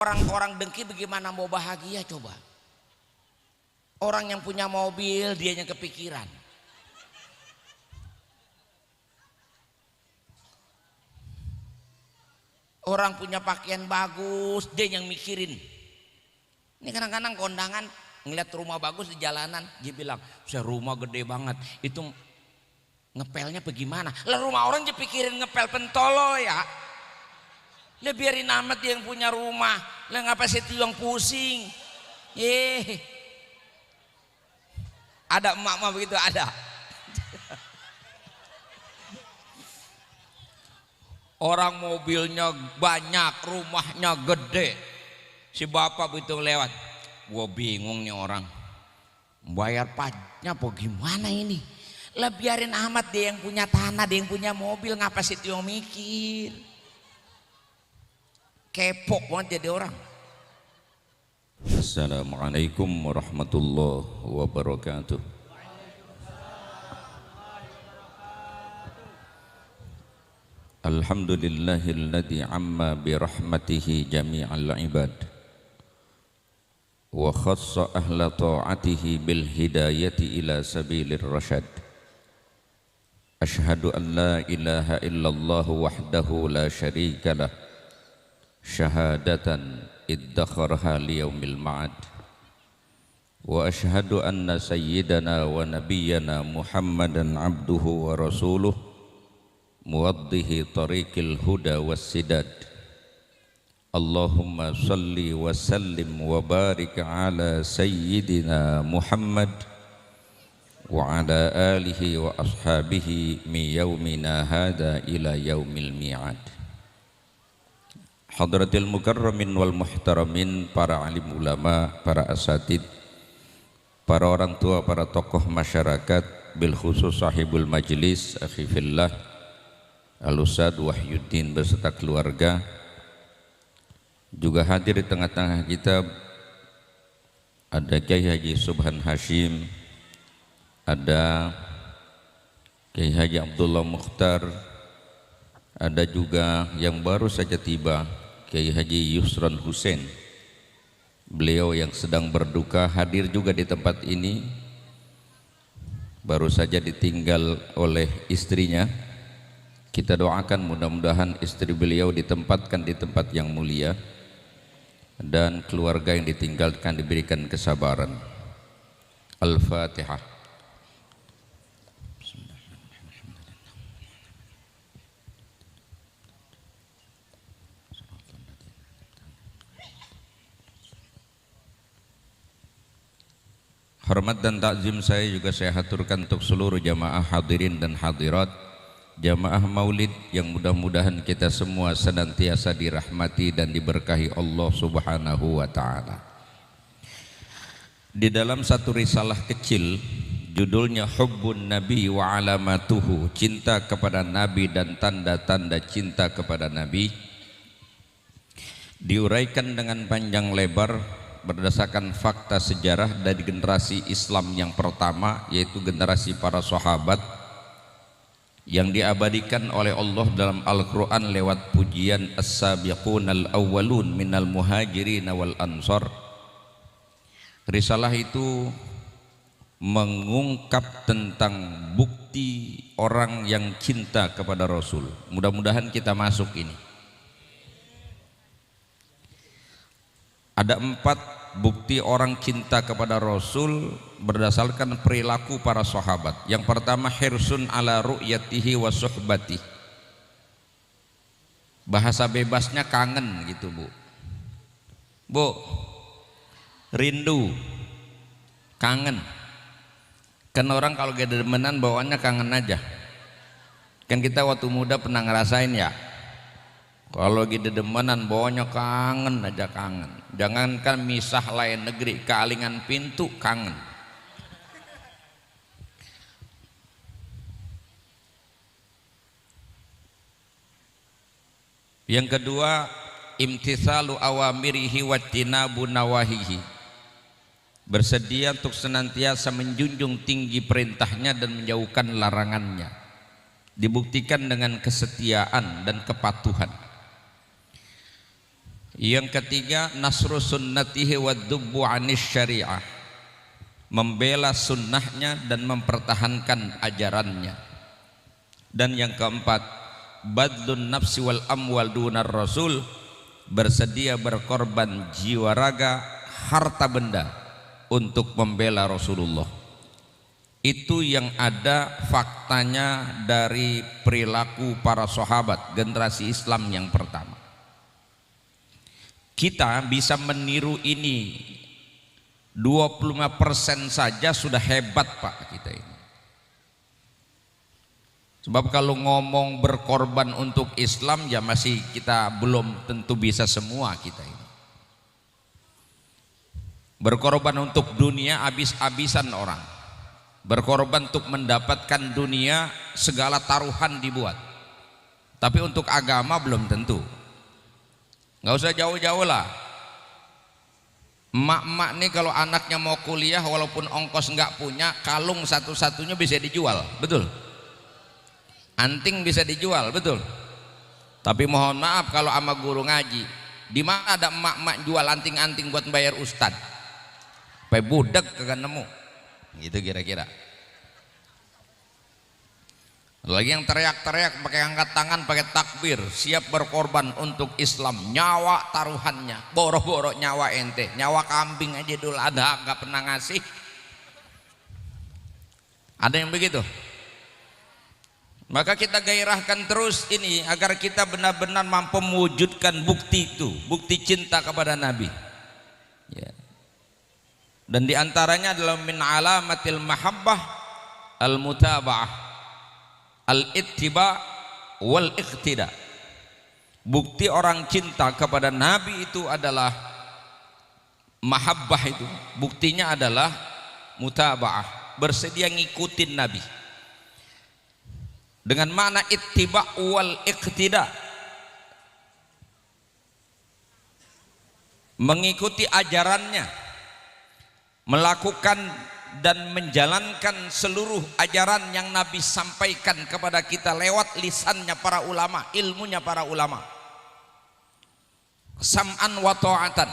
Orang-orang dengki bagaimana mau bahagia coba? Orang yang punya mobil dianya kepikiran. Orang punya pakaian bagus dia yang mikirin. Ini kadang-kadang kondangan ngeliat rumah bagus di jalanan, dia bilang saya rumah gede banget, itu ngepelnya bagaimana? Lah rumah orang dia pikirin ngepel pentolo ya. Lah biarin amat dia yang punya rumah. Lah ngapa sih yang pusing? Ada emak-emak begitu ada. Orang mobilnya banyak, rumahnya gede. Si bapak begitu lewat, gua bingung nih orang. Bayar pajaknya apa gimana ini? Lah biarin amat dia yang punya tanah, dia yang punya mobil, ngapa sih yang mikir? Kepok banget jadi orang. Assalamualaikum warahmatullahi wabarakatuh. Alhamdulillahilladzi amma birahmatihi jami'al ibad wa khassa ahla ta'atihi bil hidayati ila sabilir rasyad. Ashhadu an la ilaha illallah wahdahu la syarika lah syahadatan iddakharha liyaumil ma'ad wa ashhadu anna sayyidana wa nabiyyana Muhammadan abduhu wa rasuluh muwaddihi tariqil huda wassidad. Allahumma salli wa sallim wa barik ala sayyidina Muhammad wa ala alihi wa ashabihi min yaumina hada ila yaumil mi'ad. Hadratil mukarramin wal muhtaramin, para alim ulama, para asatid, para orang tua, para tokoh masyarakat, bil khusus sahibul majlis akhi fillah Al-Ustadz Wahyuddin beserta keluarga, juga hadir di tengah-tengah kita ada Kiai Haji Subhan Hashim, ada Kiai Haji Abdullah Mukhtar, ada juga yang baru saja tiba Kiai Haji Yusran Hussein. Beliau yang sedang berduka hadir juga di tempat ini, baru saja ditinggal oleh istrinya. Kita doakan mudah-mudahan istri beliau ditempatkan di tempat yang mulia dan keluarga yang ditinggalkan diberikan kesabaran. Al-Fatihah. Hormat dan takzim saya juga saya haturkan untuk seluruh jamaah hadirin dan hadirat, jamaah maulid yang mudah-mudahan kita semua senantiasa dirahmati dan diberkahi Allah Subhanahu wa ta'ala. Di dalam satu risalah kecil judulnya Hubbun Nabi wa Alamatuhu, cinta kepada Nabi dan tanda-tanda cinta kepada Nabi, diuraikan dengan panjang lebar berdasarkan fakta sejarah dari generasi Islam yang pertama, yaitu generasi para sahabat yang diabadikan oleh Allah dalam Al-Quran lewat pujian As-Sabiqunal Awwalun minal Muhajirin wal Ansar. Risalah itu mengungkap tentang bukti orang yang cinta kepada Rasul. Mudah-mudahan kita masuk ini. Ada 4 bukti orang cinta kepada Rasul berdasarkan perilaku para sahabat. Yang pertama, hirsun ala ru'yatihi wa suhbati. Bahasa bebasnya kangen gitu, Bu. Bu, rindu, kangen. Kan orang kalau gak demenan bawaannya kangen aja. Kan kita waktu muda pernah ngerasain ya, kalau lagi dedemenan bawanya kangen aja kangen. Jangankan misah lain negeri, kealingan pintu kangen. Yang kedua, imtithalu awamirihi wattinabu nawahihi. Bersedia untuk senantiasa menjunjung tinggi perintahnya dan menjauhkan larangannya. Dibuktikan dengan kesetiaan dan kepatuhan. Yang ketiga, nasru sunnatihi wa dzubbu anis syariah, membela sunnahnya dan mempertahankan ajarannya. Dan yang keempat, badlun nafsi wal amwal dunar rasul, bersedia berkorban jiwa raga harta benda untuk membela Rasulullah. Itu yang ada faktanya dari perilaku para sahabat generasi Islam yang pertama. Kita bisa meniru ini 25% saja sudah hebat Pak kita ini. Sebab kalau ngomong berkorban untuk Islam ya masih kita belum tentu bisa semua kita ini. Berkorban untuk dunia habis-habisan orang. Berkorban untuk mendapatkan dunia segala taruhan dibuat. Tapi untuk agama belum tentu. Nggak usah jauh-jauh lah. Emak-emak nih kalau anaknya mau kuliah walaupun ongkos nggak punya, kalung satu-satunya bisa dijual, betul? Anting bisa dijual, betul? Tapi mohon maaf kalau sama guru ngaji, di mana ada emak-emak jual anting-anting buat bayar ustad? Sampai budak kagak nemu. Gitu kira-kira. Lagi yang teriak-teriak pakai angkat tangan, pakai takbir, siap berkorban untuk Islam, nyawa taruhannya, boro-boro nyawa ente, nyawa kambing aja dulu ada nggak pernah ngasih. Ada yang begitu. Maka kita gairahkan terus ini agar kita benar-benar mampu mewujudkan bukti itu, bukti cinta kepada Nabi. Ya. Dan diantaranya adalah min alamatil mahabbah al-mutaba'ah, al-ittiba wal iqtida. Bukti orang cinta kepada Nabi itu adalah mahabbah itu. Buktinya adalah mutaba'ah, bersedia ngikutin Nabi. Dengan makna ittiba wal iqtida, mengikuti ajarannya, melakukan dan menjalankan seluruh ajaran yang Nabi sampaikan kepada kita lewat lisannya para ulama, ilmunya para ulama. Sam'an wa ta'atan,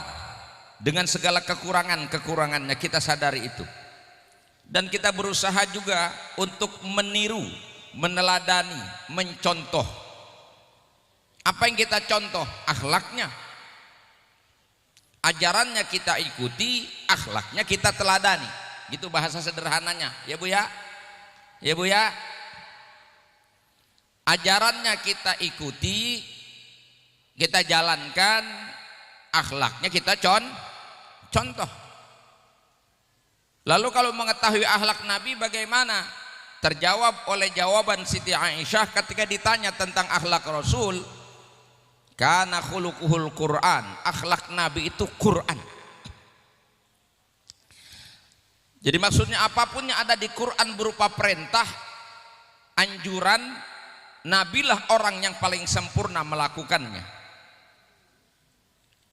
dengan segala kekurangannya kita sadari itu. Dan kita berusaha juga untuk meniru, meneladani, mencontoh. Apa yang kita contoh? Akhlaknya. Ajarannya kita ikuti, akhlaknya kita teladani. Gitu bahasa sederhananya, ya Bu ya. Ya Bu ya. Ajarannya kita ikuti, kita jalankan, akhlaknya kita contoh. Lalu kalau mengetahui akhlak Nabi bagaimana? Terjawab oleh jawaban Siti Aisyah ketika ditanya tentang akhlak Rasul. Kana khuluquhul Quran, akhlak Nabi itu Quran. Jadi maksudnya apapun yang ada di Quran berupa perintah, anjuran, Nabilah orang yang paling sempurna melakukannya.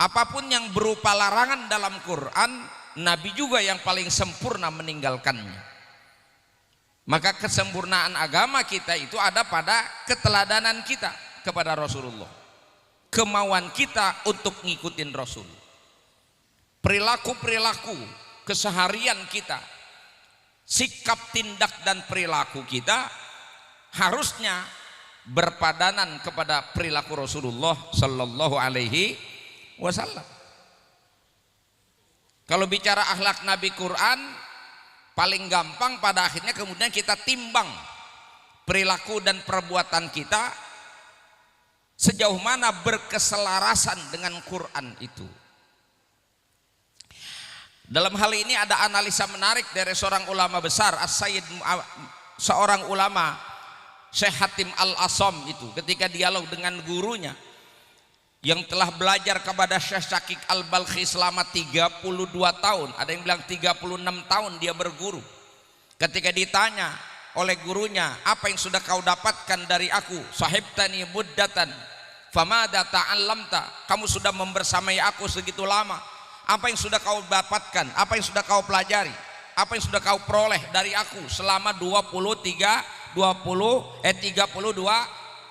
Apapun yang berupa larangan dalam Quran, Nabi juga yang paling sempurna meninggalkannya. Maka kesempurnaan agama kita itu ada pada keteladanan kita kepada Rasulullah, kemauan kita untuk ngikutin Rasul, perilaku-perilaku keseharian kita, sikap, tindak dan perilaku kita harusnya berpadanan kepada perilaku Rasulullah Sallallahu Alaihi Wasallam. Kalau bicara akhlak Nabi Quran, paling gampang pada akhirnya kemudian kita timbang perilaku dan perbuatan kita sejauh mana berkeselarasan dengan Quran itu. Dalam hal ini ada analisa menarik dari seorang ulama besar, As-Sayyid, seorang ulama, Syekh Hatim Al-Asam itu ketika dialog dengan gurunya yang telah belajar kepada Syekh Syakik Al-Balkhi selama 32 tahun, ada yang bilang 36 tahun dia berguru. Ketika ditanya oleh gurunya, apa yang sudah kau dapatkan dari aku? Sahibtani muddatan famada ta'allamta, kamu sudah membersamai aku segitu lama, apa yang sudah kau dapatkan, apa yang sudah kau pelajari, apa yang sudah kau peroleh dari aku selama 32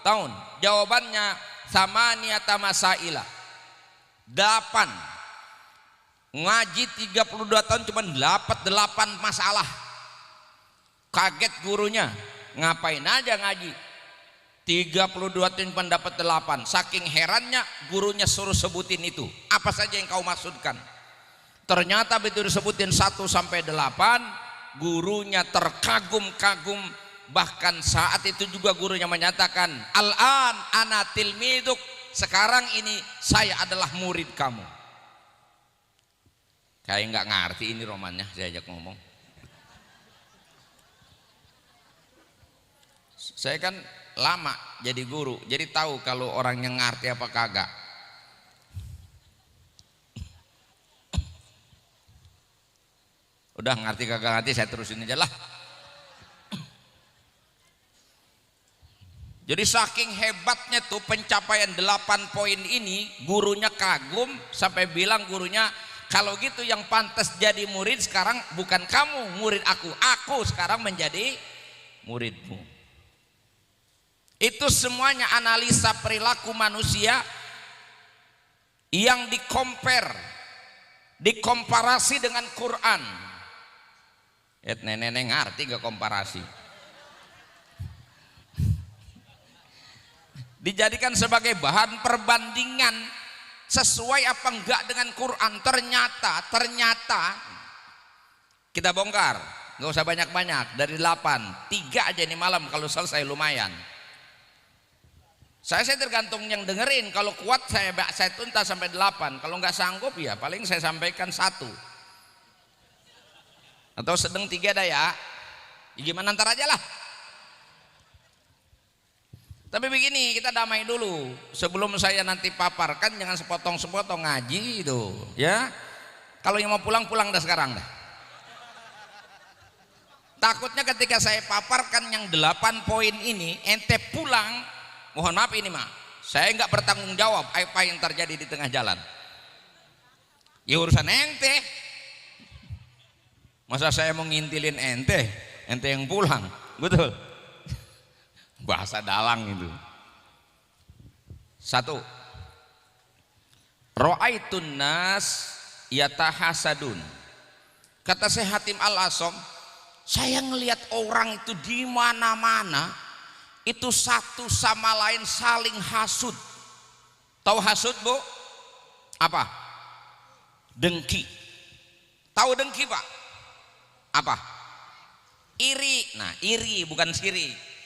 tahun? Jawabannya sama niyata masaila, 8. Ngaji 32 tahun cuma dapat 8 masalah. Kaget gurunya, ngapain aja ngaji 32 tahun cuma dapat 8. Saking herannya gurunya suruh sebutin itu, apa saja yang kau maksudkan. Ternyata begitu disebutin 1 sampai 8, gurunya terkagum-kagum. Bahkan saat itu juga gurunya menyatakan, al-an ana tilmiduk, sekarang ini saya adalah murid kamu. Kayak nggak ngerti ini romannya, saya ajak ngomong. Saya kan lama jadi guru, jadi tahu kalau orang yang ngerti apa kagak. Udah ngerti kagak ngerti, saya terusin aja lah. Jadi saking hebatnya tuh pencapaian 8 poin ini, gurunya kagum sampai bilang gurunya, kalau gitu yang pantas jadi murid sekarang bukan kamu murid aku sekarang menjadi muridmu. Itu semuanya analisa perilaku manusia yang dikomparasi dengan Quran. Nenek ngerti gak komparasi? Dijadikan sebagai bahan perbandingan sesuai apa enggak dengan Quran. Ternyata kita bongkar, nggak usah banyak-banyak, dari 8 3 aja ini malam, kalau selesai lumayan. Saya tergantung yang dengerin, kalau kuat saya tuntas sampai 8, kalau nggak sanggup ya paling saya sampaikan 1 atau sedang 3 dah ya, gimana ntar aja lah. Tapi begini, kita damai dulu sebelum saya nanti paparkan, jangan sepotong-sepotong ngaji itu ya. Kalau yang mau pulang dah sekarang dah. Takutnya ketika saya paparkan yang 8 poin ini ente pulang, mohon maaf ini mah saya nggak bertanggung jawab apa yang terjadi di tengah jalan. Ya urusan ente. Masa saya mau ngintilin ente yang pulang, betul? Bahasa dalang itu. 1. Ra'aitun nas yatahasadun. Kata Syekh Hatim Al-Asom, saya ngelihat orang itu di mana-mana itu satu sama lain saling hasud. Tahu hasud, Bu? Apa? Dengki. Tahu dengki, Pak? Apa? Iri. Nah, iri bukan siri.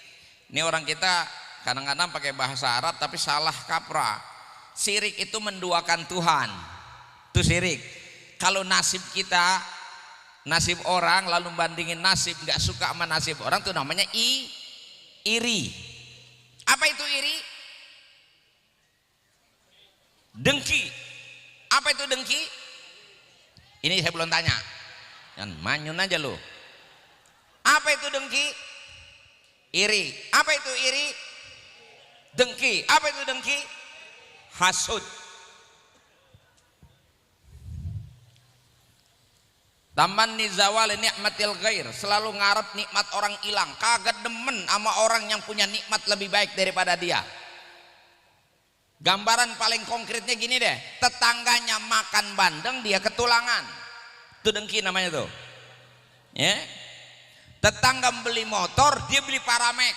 Ini orang kita kadang-kadang pakai bahasa Arab tapi salah kaprah. Syirik itu menduakan Tuhan, itu syirik. Kalau nasib kita, nasib orang lalu bandingin nasib, nggak suka sama nasib orang, itu namanya iri. Apa itu iri? Dengki. Apa itu dengki? Ini saya belum tanya, dan manyun aja lo. Apa itu dengki? Iri. Apa itu iri? Dengki. Apa itu dengki? Hasud. Tamanni zawali ni'matil ghair, selalu ngarep nikmat orang hilang, kagak demen sama orang yang punya nikmat lebih baik daripada dia. Gambaran paling konkretnya gini deh, tetangganya makan bandeng dia ketulangan, itu dengki namanya tuh ya. Tetangga beli motor, dia beli Paramek.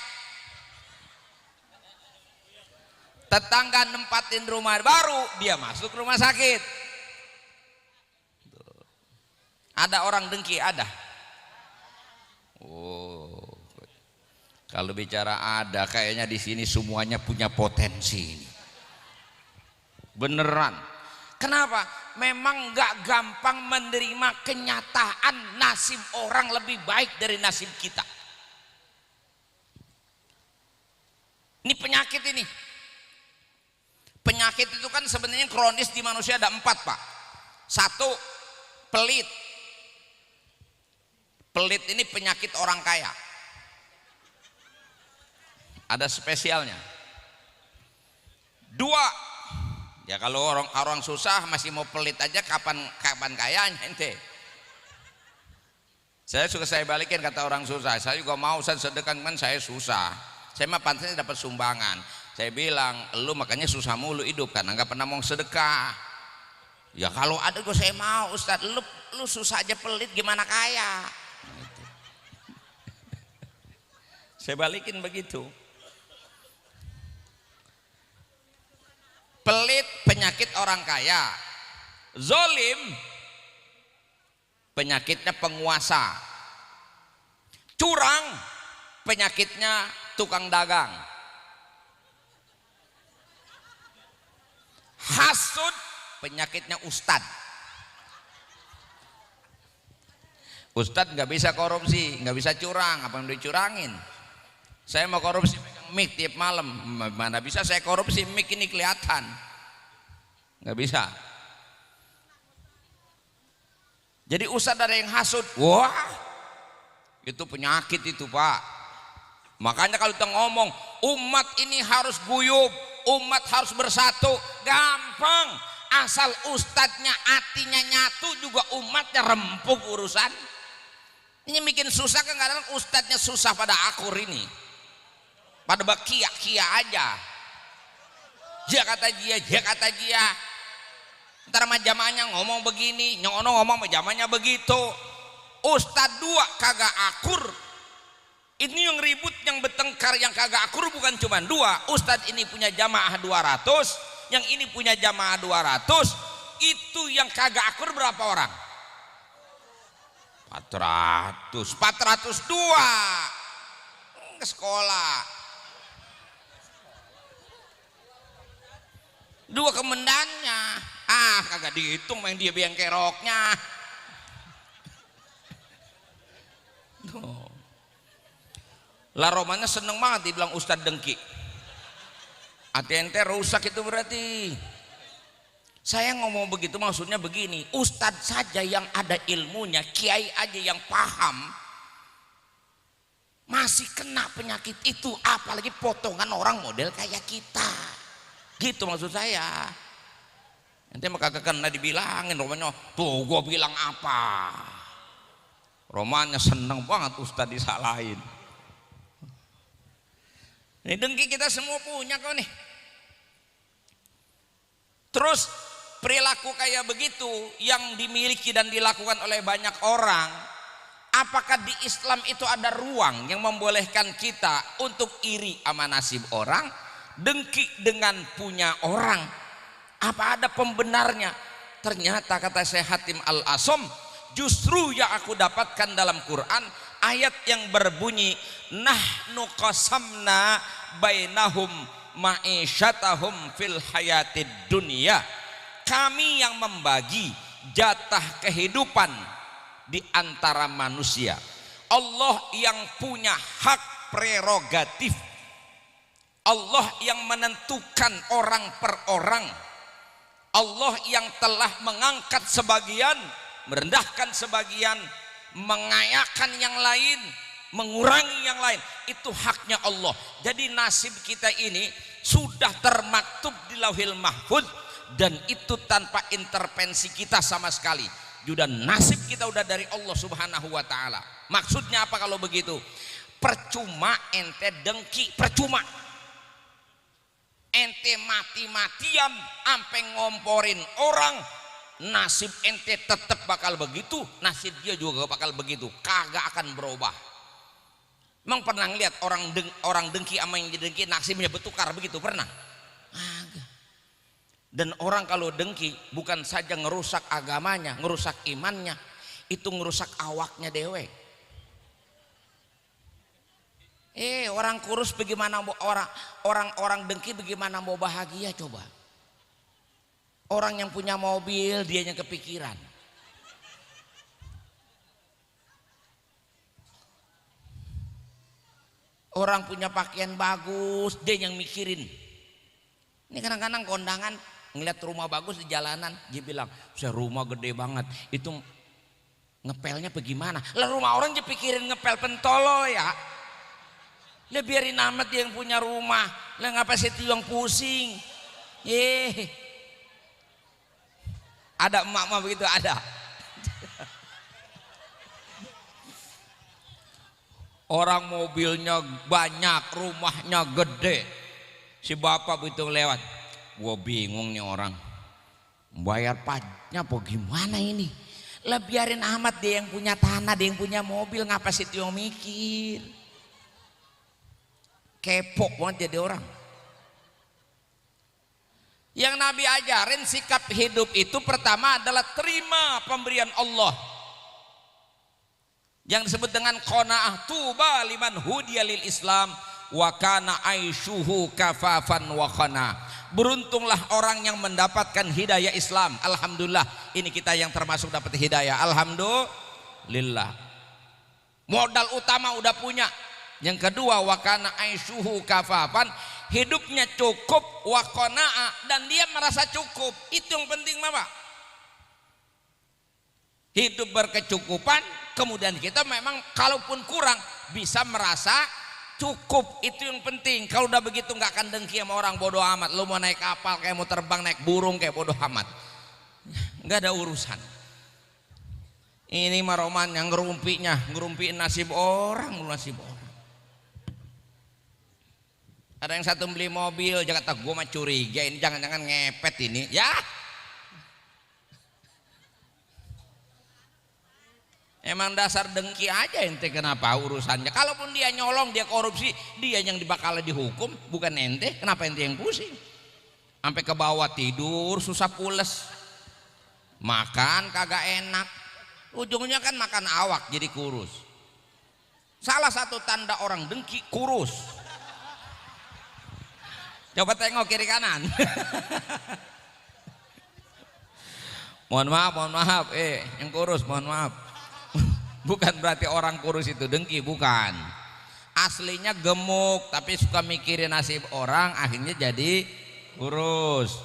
Tetangga nempatin rumah baru, dia masuk rumah sakit. Ada orang dengki? Ada. Oh, kalau bicara ada, kayaknya di sini semuanya punya potensi. Beneran. Kenapa? Memang nggak gampang menerima kenyataan nasib orang lebih baik dari nasib kita. Ini penyakit ini. Penyakit itu kan sebenarnya kronis di manusia ada 4, Pak. 1, pelit. Pelit ini penyakit orang kaya. Ada spesialnya. 2, ya kalau orang susah masih mau pelit aja, kapan kayanya ente. Saya balikin kata orang susah, saya juga mau sedekah, kan saya susah. Saya mah pantasnya dapat sumbangan. Saya bilang, lu makanya susah mulu hidup karena nggak pernah mau sedekah. Ya kalau ada gue saya mau Ustadz. Lu susah aja pelit gimana kaya gitu. Saya balikin begitu. Pelit penyakit orang kaya, zolim penyakitnya penguasa, curang penyakitnya tukang dagang, hasud penyakitnya ustad. Ustad nggak bisa korupsi, nggak bisa curang, apa yang dicurangin. Saya mau korupsi mic tiap malam, mana bisa saya korupsi mic ini kelihatan, nggak bisa. Jadi ustad ada yang hasud, wah itu penyakit itu Pak. Makanya kalau kita ngomong umat ini harus guyup, umat harus bersatu, gampang. Asal ustadznya hatinya nyatu juga umatnya rempuk urusan. Ini bikin susah kan, kadang ustadznya susah pada akur ini, pada bakia-kia aja. Dia kata dia. Ntar majamanya ngomong begini, nyono ngomong majamanya begitu. Ustadz dua kagak akur. Ini yang ribut, yang bertengkar, yang kagak akur bukan cuma dua. Ustadz ini punya jamaah 200, yang ini punya jamaah 200. Itu yang kagak akur berapa orang? 402 ke sekolah. 2 kemendannya. Kagak dihitung main dia bengkeroknya. Lah romannya seneng banget dibilang Ustadz dengki. Hati ente rusak itu berarti. Saya ngomong begitu maksudnya begini, ustadz saja yang ada ilmunya, kiai aja yang paham masih kena penyakit itu, apalagi potongan orang model kayak kita. Gitu maksud saya. Ente mah kagak kena dibilangin romannya, tuh gua bilang apa. Romannya seneng banget ustadz disalahin. Ini dengki kita semua punya kok nih. Terus perilaku kayak begitu yang dimiliki dan dilakukan oleh banyak orang, apakah di Islam itu ada ruang yang membolehkan kita untuk iri sama nasib orang, dengki dengan punya orang? Apa ada pembenarnya? Ternyata kata Syekh Hatim Al-Asom, justru yang aku dapatkan dalam Quran ayat yang berbunyi nahnu qasamna bainahum ma'isyatahum fil hayatid dunia. Kami yang membagi jatah kehidupan di antara manusia. Allah yang punya hak prerogatif. Allah yang menentukan orang per orang. Allah yang telah mengangkat sebagian, merendahkan sebagian, mengayakan yang lain, mengurangi yang lain. Itu haknya Allah. Jadi nasib kita ini sudah termaktub di Lauhil Mahfuz, dan itu tanpa intervensi kita sama sekali. Sudah nasib kita udah dari Allah Subhanahu wa taala. Maksudnya apa kalau begitu? Percuma ente dengki, percuma. Ente mati-matian ampe ngomporin orang, nasib ente tetap bakal begitu, nasib dia juga bakal begitu, kagak akan berubah. Emang pernah ngeliat orang dengki sama yang didengki nasibnya bertukar begitu? Pernah? Agak. Dan orang kalau dengki bukan saja ngerusak agamanya, ngerusak imannya, itu ngerusak awaknya dewe. Orang kurus bagaimana, orang dengki bagaimana mau bahagia coba? Orang yang punya mobil dia yang kepikiran. Orang punya pakaian bagus dia yang mikirin. Ini kadang-kadang kondangan ngeliat rumah bagus di jalanan, dia bilang, saya rumah gede banget, itu ngepelnya bagaimana? Lah rumah orang dia pikirin ngepel pentolo ya. Lah biarin amat dia yang punya rumah. Lah ngapa sih yang pusing? Ada emak-emak begitu, ada. Orang mobilnya banyak, rumahnya gede. Si bapak begitu lewat, gua bingung nih orang. bayar pajaknya apa gimana ini? Lah biarin amat, dia yang punya tanah, dia yang punya mobil, ngapa sih itu yang mikir? Kepo banget jadi orang. Yang Nabi ajarin sikap hidup itu pertama adalah terima pemberian Allah, yang disebut dengan qanaah. Tuba liman hudiya lil Islam wa kana aishuhu kafafan wa khana. Beruntunglah orang yang mendapatkan hidayah Islam. Alhamdulillah, ini kita yang termasuk dapat hidayah. Alhamdulillah. Modal utama udah punya. Yang kedua, wa kana aishuhu kafafan, hidupnya cukup, wa qana'a, dan dia merasa cukup. Itu yang penting, Mama. Hidup berkecukupan, kemudian kita memang kalaupun kurang bisa merasa cukup. Itu yang penting. Kalau udah begitu nggak akan dengki sama orang, bodoh amat. Lu mau naik kapal kayak mau terbang naik burung kayak bodoh amat, nggak ada urusan. Ini mah roman yang ngerumpiin nasib orang, nasib orang. Ada yang satu beli mobil, jangan tak gue mah curiga ini jangan-jangan ngepet ini ya. Emang dasar dengki aja ente, kenapa urusannya? Kalaupun dia nyolong, dia korupsi, dia yang bakal dihukum, bukan ente. Kenapa ente yang pusing? Sampai ke bawah tidur susah pules, makan kagak enak, ujungnya kan makan awak jadi kurus. Salah satu tanda orang dengki kurus. Coba tengok kiri kanan. Mohon maaf, yang kurus mohon maaf. Bukan berarti orang kurus itu dengki, bukan. Aslinya gemuk tapi suka mikirin nasib orang, akhirnya jadi kurus.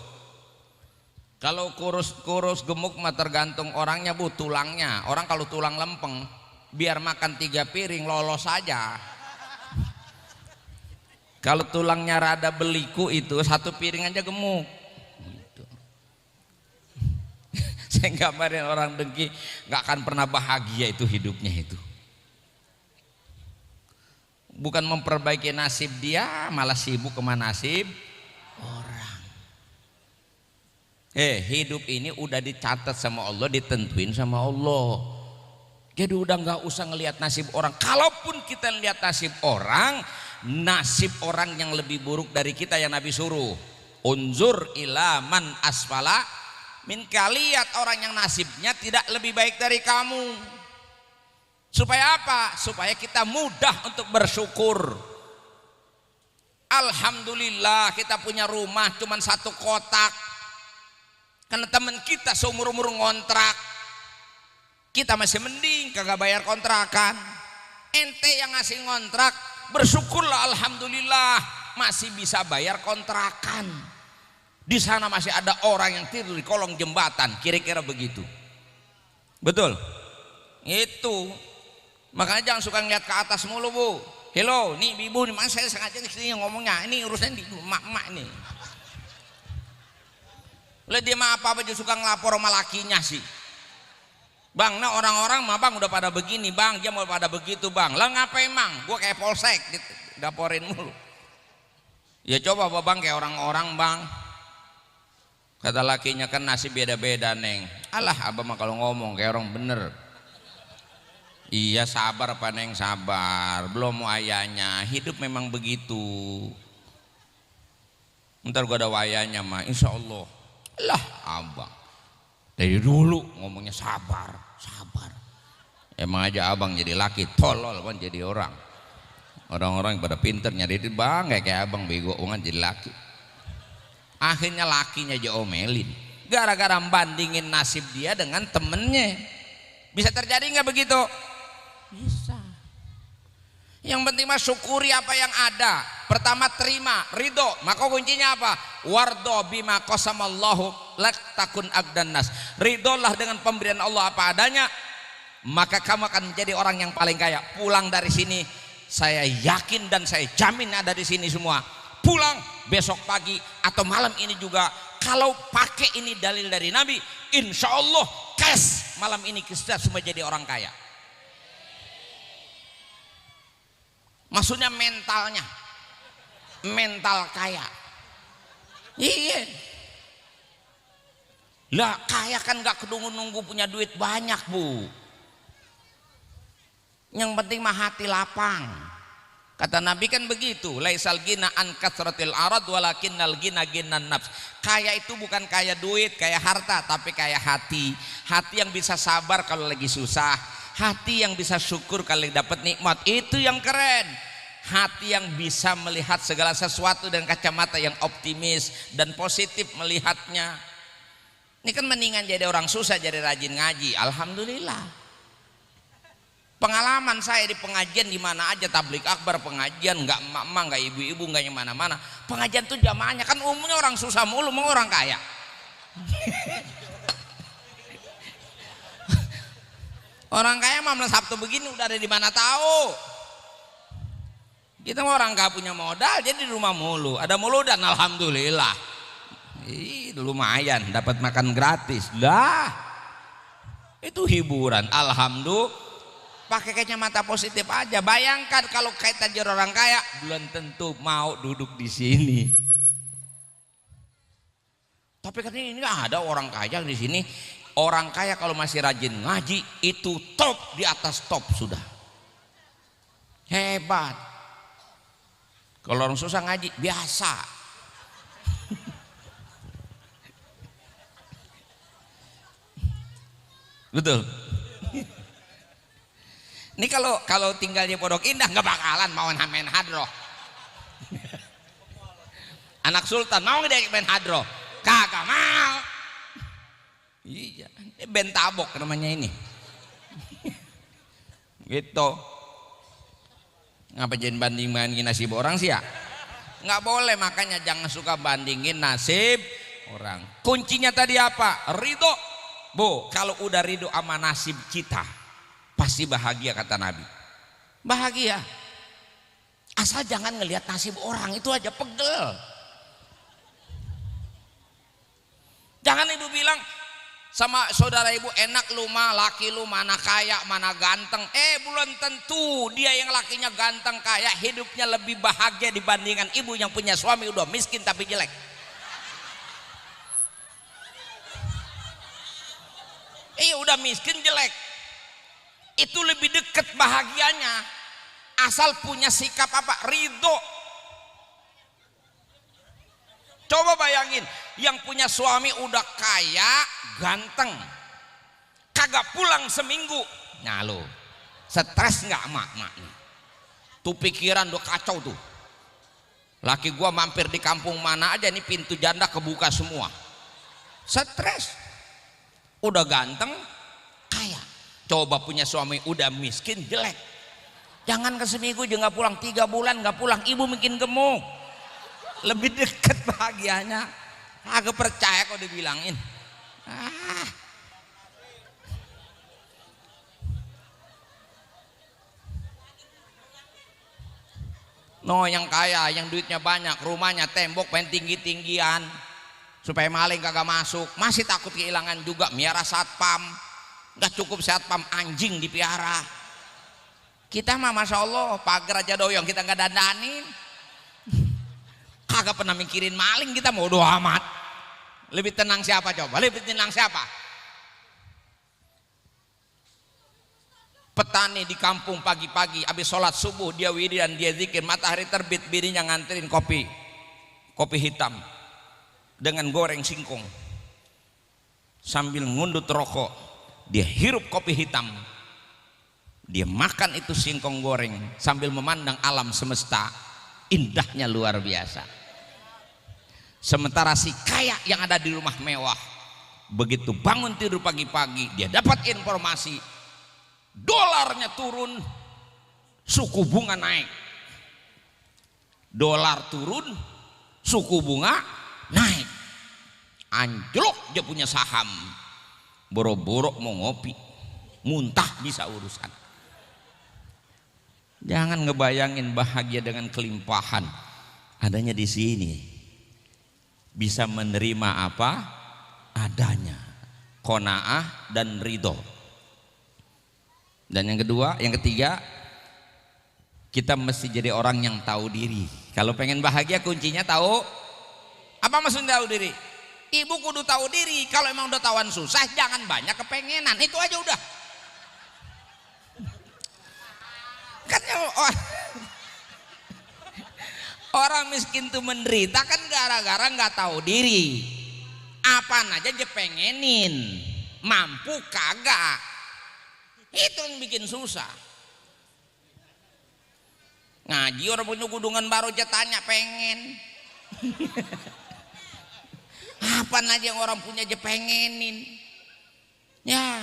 Kalau kurus gemuk mah tergantung orangnya, Bu, tulangnya. Orang kalau tulang lempeng biar makan 3 piring lolos saja. Kalau tulangnya rada beliku itu 1 piring aja gemuk. Saya gambarin orang dengki nggak akan pernah bahagia itu hidupnya itu. Bukan memperbaiki nasib dia, malah sibuk sama nasib orang. Hidup ini udah dicatat sama Allah, ditentuin sama Allah. Jadi udah nggak usah ngelihat nasib orang. Kalaupun kita lihat nasib orang yang lebih buruk dari kita yang Nabi suruh. Unzur ila man asfala minka, lihat orang yang nasibnya tidak lebih baik dari kamu. Supaya apa? Supaya kita mudah untuk bersyukur. Alhamdulillah kita punya rumah cuman 1 kotak, karena teman kita seumur-umur ngontrak. Kita masih mending kagak bayar kontrakan. Ente yang ngasih ngontrak, bersyukurlah, alhamdulillah masih bisa bayar kontrakan. Di sana masih ada orang yang tidur di kolong jembatan, kira-kira begitu. Betul? Itu. Makanya jangan suka ngeliat ke atas mulu, Bu. Hello, nih ibu nih, mana saya sengaja di sini ngomongnya. Ini urusan di emak-emak nih. Lah dia mah apa aja suka ngelapor sama lakinya sih. Bang, nah orang-orang mah Bang udah pada begini, Bang, dia mau pada begitu, Bang. Lah ngapain, Bang? Gua kayak polsek dilaporin mulu. Ya coba Bang kayak orang-orang, Bang. Kata lakinya, kan nasib beda-beda, Neng. Alah, abang mah kalau ngomong kayak orang bener. Iya, sabar apa Neng, sabar. Belum wayanya, hidup memang begitu. Ntar gua ada wayanya mah, insya Allah. Lah abang dari dulu ngomongnya sabar. Emang aja abang jadi laki tolol kan jadi orang. Orang-orang pada pinter nyari duit, Bang, kayak abang bego kan jadi laki. Akhirnya lakinya aja omelin gara-gara bandingin nasib dia dengan temennya. Bisa terjadi nggak begitu? Bisa. Yang penting mah syukuri apa yang ada. Pertama terima, ridho. Maka kuncinya apa? Wardo bima qasamallahu lak takun abdan nas. Ridholah dengan pemberian Allah apa adanya, maka kamu akan menjadi orang yang paling kaya. Pulang dari sini, saya yakin dan saya jamin ada di sini semua. Pulang besok pagi atau malam ini juga, kalau pakai ini dalil dari Nabi, insya Allah cash malam ini kita semua jadi orang kaya. Maksudnya mentalnya, mental kaya. Iya. Lah kaya kan gak kudu nunggu punya duit banyak bu. Yang penting mah hati lapang. Kata Nabi kan begitu, laisal gina an kasratil arad walakinnal gina ginan nafs. Kaya itu bukan kaya duit, kaya harta, tapi kaya hati. Hati yang bisa sabar kalau lagi susah, hati yang bisa syukur kalau dapat nikmat, itu yang keren. Hati yang bisa melihat segala sesuatu dengan kacamata yang optimis dan positif melihatnya. Ini kan mendingan jadi orang susah jadi rajin ngaji. Alhamdulillah. Pengalaman saya di pengajian di mana aja, tablik akbar pengajian, nggak emak-emak, nggak ibu-ibu, nggak yang mana-mana. Pengajian tuh jamaahnya kan umumnya orang susah mulu, mau orang kaya. Orang kaya mah malam Sabtu begini udah ada di mana tahu. Kita mah orang nggak punya modal, jadi di rumah mulu. Ada mulu dan alhamdulillah. Lumayan dapat makan gratis lah, itu hiburan. Alhamdulillah, pakai kacamata positif aja. Bayangkan kalau kita jadi orang kaya, belum tentu mau duduk di sini. Tapi kan ini nggak ada orang kaya di sini. Orang kaya kalau masih rajin ngaji itu top, di atas top sudah hebat. Kalau orang susah ngaji biasa. Betul. Ini kalau tinggal di Pondok Indah nggak bakalan mau main hadroh. Anak sultan mau nggak main hadroh? Kagak mau. Iya, bentabok namanya ini. Gitu. Ngapa jadi banding-bandingin nasib orang sih ya? Nggak boleh, makanya jangan suka bandingin nasib orang. Kuncinya tadi apa? Ridho. Bu, kalau udah ridho sama nasib kita, pasti bahagia kata Nabi. Bahagia. Asal jangan ngelihat nasib orang, itu aja pegel. Jangan ibu bilang sama saudara ibu, enak lu mah, laki lu mana kaya, mana ganteng. Belum tentu dia yang lakinya ganteng kaya hidupnya lebih bahagia dibandingkan ibu yang punya suami udah miskin tapi jelek. Udah miskin jelek, itu lebih dekat bahagianya. Asal punya sikap apa? Ridho. Coba bayangin, yang punya suami udah kaya, ganteng, kagak pulang seminggu, nah lo stres nggak emak-emaknya? Tuh pikiran udah kacau tuh. Laki gua mampir di kampung mana aja nih pintu janda kebuka semua, stres. Udah ganteng, kaya. Coba punya suami udah miskin, jelek. Jangan ke seminggu juga nggak pulang, 3 bulan nggak pulang, ibu mungkin gemuk. Lebih dekat bahagianya. Agak percaya kok dibilangin. No, yang kaya, yang duitnya banyak, rumahnya tembok pengen tinggi-tinggian supaya maling kagak masuk, masih takut kehilangan juga, miara satpam. Nggak cukup satpam, anjing dipiara. Kita mah masya Allah pagar aja doyong kita nggak dandanin, kagak pernah mikirin maling. Kita mau doa amat. Lebih tenang siapa coba? Lebih tenang siapa? Petani di kampung pagi-pagi habis sholat subuh dia wiridan, dia zikir, matahari terbit bininya nganterin kopi hitam dengan goreng singkong, sambil ngundut rokok dia hirup kopi hitam, dia makan itu singkong goreng sambil memandang alam semesta, indahnya luar biasa. Sementara si kaya yang ada di rumah mewah, begitu bangun tidur pagi-pagi dia dapat informasi dolarnya turun, suku bunga naik. Dolar turun, suku bunga naik, anjlok dia punya saham, boro-boro mau ngopi, muntah bisa urusan. Jangan ngebayangin bahagia dengan kelimpahan, adanya di sini. Bisa menerima apa adanya, qanaah dan ridho. Dan yang kedua, yang ketiga, kita mesti jadi orang yang tahu diri. Kalau pengen bahagia kuncinya tahu apa, maksudnya tahu diri? Ibu kudu tahu diri. Kalau emang udah tahuan susah, jangan banyak kepengenan. Itu aja udah. Kan orang miskin tuh menderita kan gara-gara nggak tahu diri. Apaan aja dia pengenin, mampu kagak. Itu yang bikin susah. Ngaji orang punya kudungan baru aja tanya pengen. Apaan aja yang orang punya aja pengenin. Ya.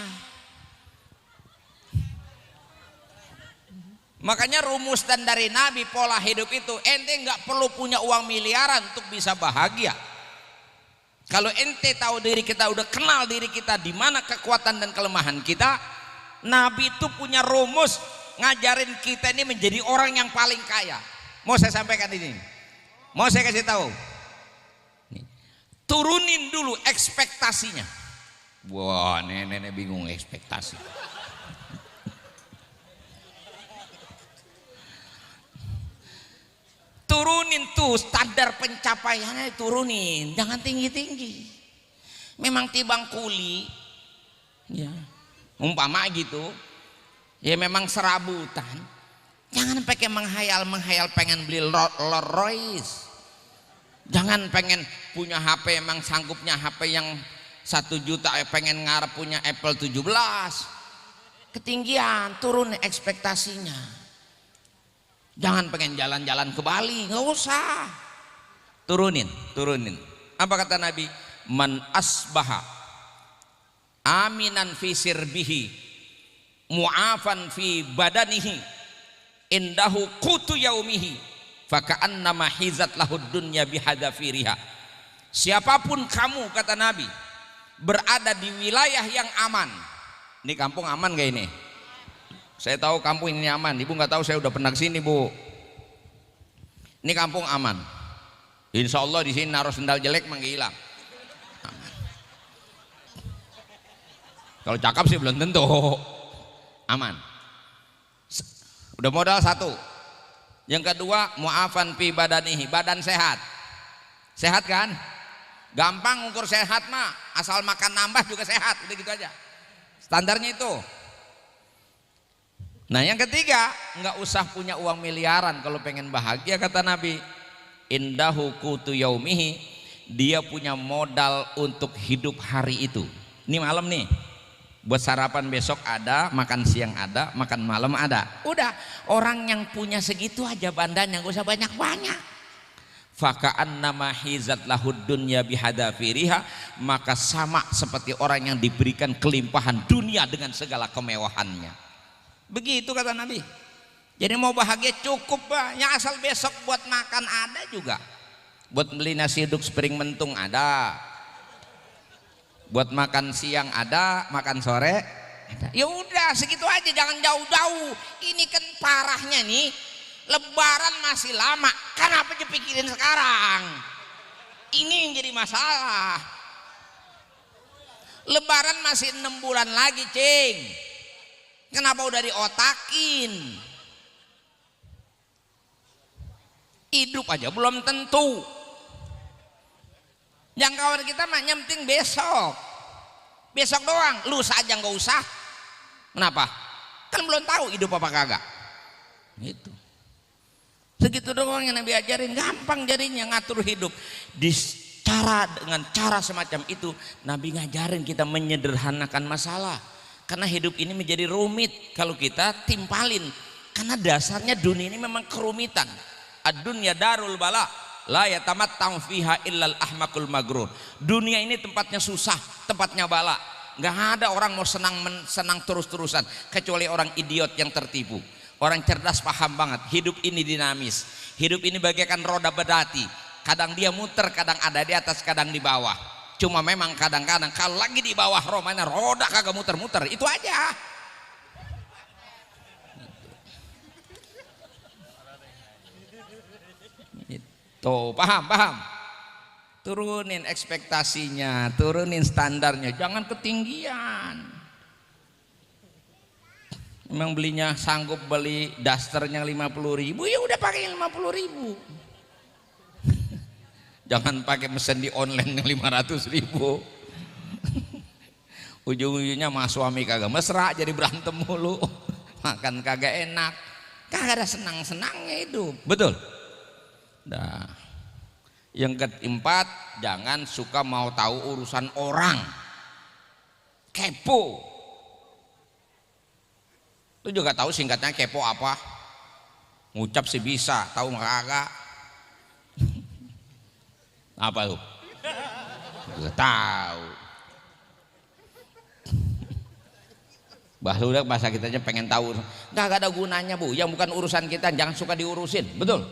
Makanya rumusan dari Nabi pola hidup itu, ente nggak perlu punya uang miliaran untuk bisa bahagia. Kalau ente tahu diri kita, udah kenal diri kita, di mana kekuatan dan kelemahan kita, Nabi itu punya rumus ngajarin kita ini menjadi orang yang paling kaya. Mau saya sampaikan ini, mau saya kasih tahu. Turunin dulu ekspektasinya. Wah, nenek bingung ekspektasi. Turunin tuh standar pencapaiannya, turunin, jangan tinggi-tinggi. Memang tibang kuli, ya, umpama gitu, ya memang serabutan. Jangan pakai menghayal pengen beli Rolls Royce. Jangan pengen punya HP, emang sanggupnya HP yang 1 juta, pengen ngarep punya Apple 17. Ketinggian, turun ekspektasinya. Jangan pengen jalan-jalan ke Bali, nggak usah. Turunin. Apa kata Nabi? Man asbaha aminan fi sirbihi mu'afan fi badanihi indahu qutu yaumihi faka'annama hizat lahud dunya bihadafiriha. Siapapun kamu, kata Nabi, berada di wilayah yang aman. Ini kampung aman gak ini? Saya tahu kampung ini aman. Ibu nggak tahu, saya udah pernah kesini, Bu. Ini kampung aman. Insya Allah di sini naruh sendal jelek mah hilang. Aman. Kalau cakep sih belum tentu. Aman. Udah modal 1. Yang kedua, mu'afan fi badanihi, badan sehat. Sehat kan? Gampang ukur sehat mah, asal makan nambah juga sehat, udah gitu aja. Standarnya itu. Nah yang ketiga, nggak usah punya uang miliaran kalau pengen bahagia, kata Nabi. Indahu qutu yaumihi, dia punya modal untuk hidup hari itu. Ini malam nih, buat sarapan besok ada, makan siang ada, makan malam ada. Udah, orang yang punya segitu aja bandanya, nggak usah banyak-banyak. Faka'annama hizat lahud dunya bihadafiriha, maka sama seperti orang yang diberikan kelimpahan dunia dengan segala kemewahannya. Begitu kata Nabi. Jadi mau bahagia cukup banyak, asal besok buat makan ada juga. Buat beli nasi uduk sepiring mentung ada. Buat makan siang ada, makan sore ada. Ya udah segitu aja, jangan jauh-jauh. Ini kan parahnya nih, Lebaran masih lama. Kenapa dipikirin sekarang? Ini yang jadi masalah. Lebaran masih 6 bulan lagi, Cing. Kenapa udah diotakin? Hidup aja belum tentu. Yang kawan kita mah penting besok. Besok doang, lusa aja nggak usah. Kenapa? Kan belum tahu hidup apa kagak. Gitu. Segitu doang yang Nabi ajarin, gampang jadinya ngatur hidup. Dengan cara semacam itu Nabi ngajarin kita menyederhanakan masalah. Karena hidup ini menjadi rumit kalau kita timpalin. Karena dasarnya dunia ini memang kerumitan. Ad-dunya darul bala, la yatamatta'u fiha illal ahmakul magrur. Dunia ini tempatnya susah, tempatnya bala. Nggak ada orang mau senang terus-terusan kecuali orang idiot yang tertipu. Orang cerdas paham banget, hidup ini dinamis. Hidup ini bagaikan roda berdati. Kadang dia muter, kadang ada di atas, kadang di bawah. Cuma memang kadang-kadang kalau lagi di bawah romanya roda kagak muter-muter, itu aja. Tuh, paham? Turunin ekspektasinya, turunin standarnya, jangan ketinggian. Memang belinya sanggup beli dasternya 50.000, ya udah pakai 50.000. Jangan pakai mesen di online yang 500.000. Ujung-ujungnya mah suami kagak mesra jadi berantem mulu. Makan kagak enak. Kagak ada senang-senangnya hidup. Betul? Nah, yang keempat, jangan suka mau tahu urusan orang. Kepo. Lu juga tahu singkatnya kepo apa? Ngucap sih bisa, tahu mah kagak. Apa lu? Gak tahu. Bahwa bahasa kita aja pengen tahu. Gak ada gunanya bu. Yang bukan urusan kita jangan suka diurusin. Betul?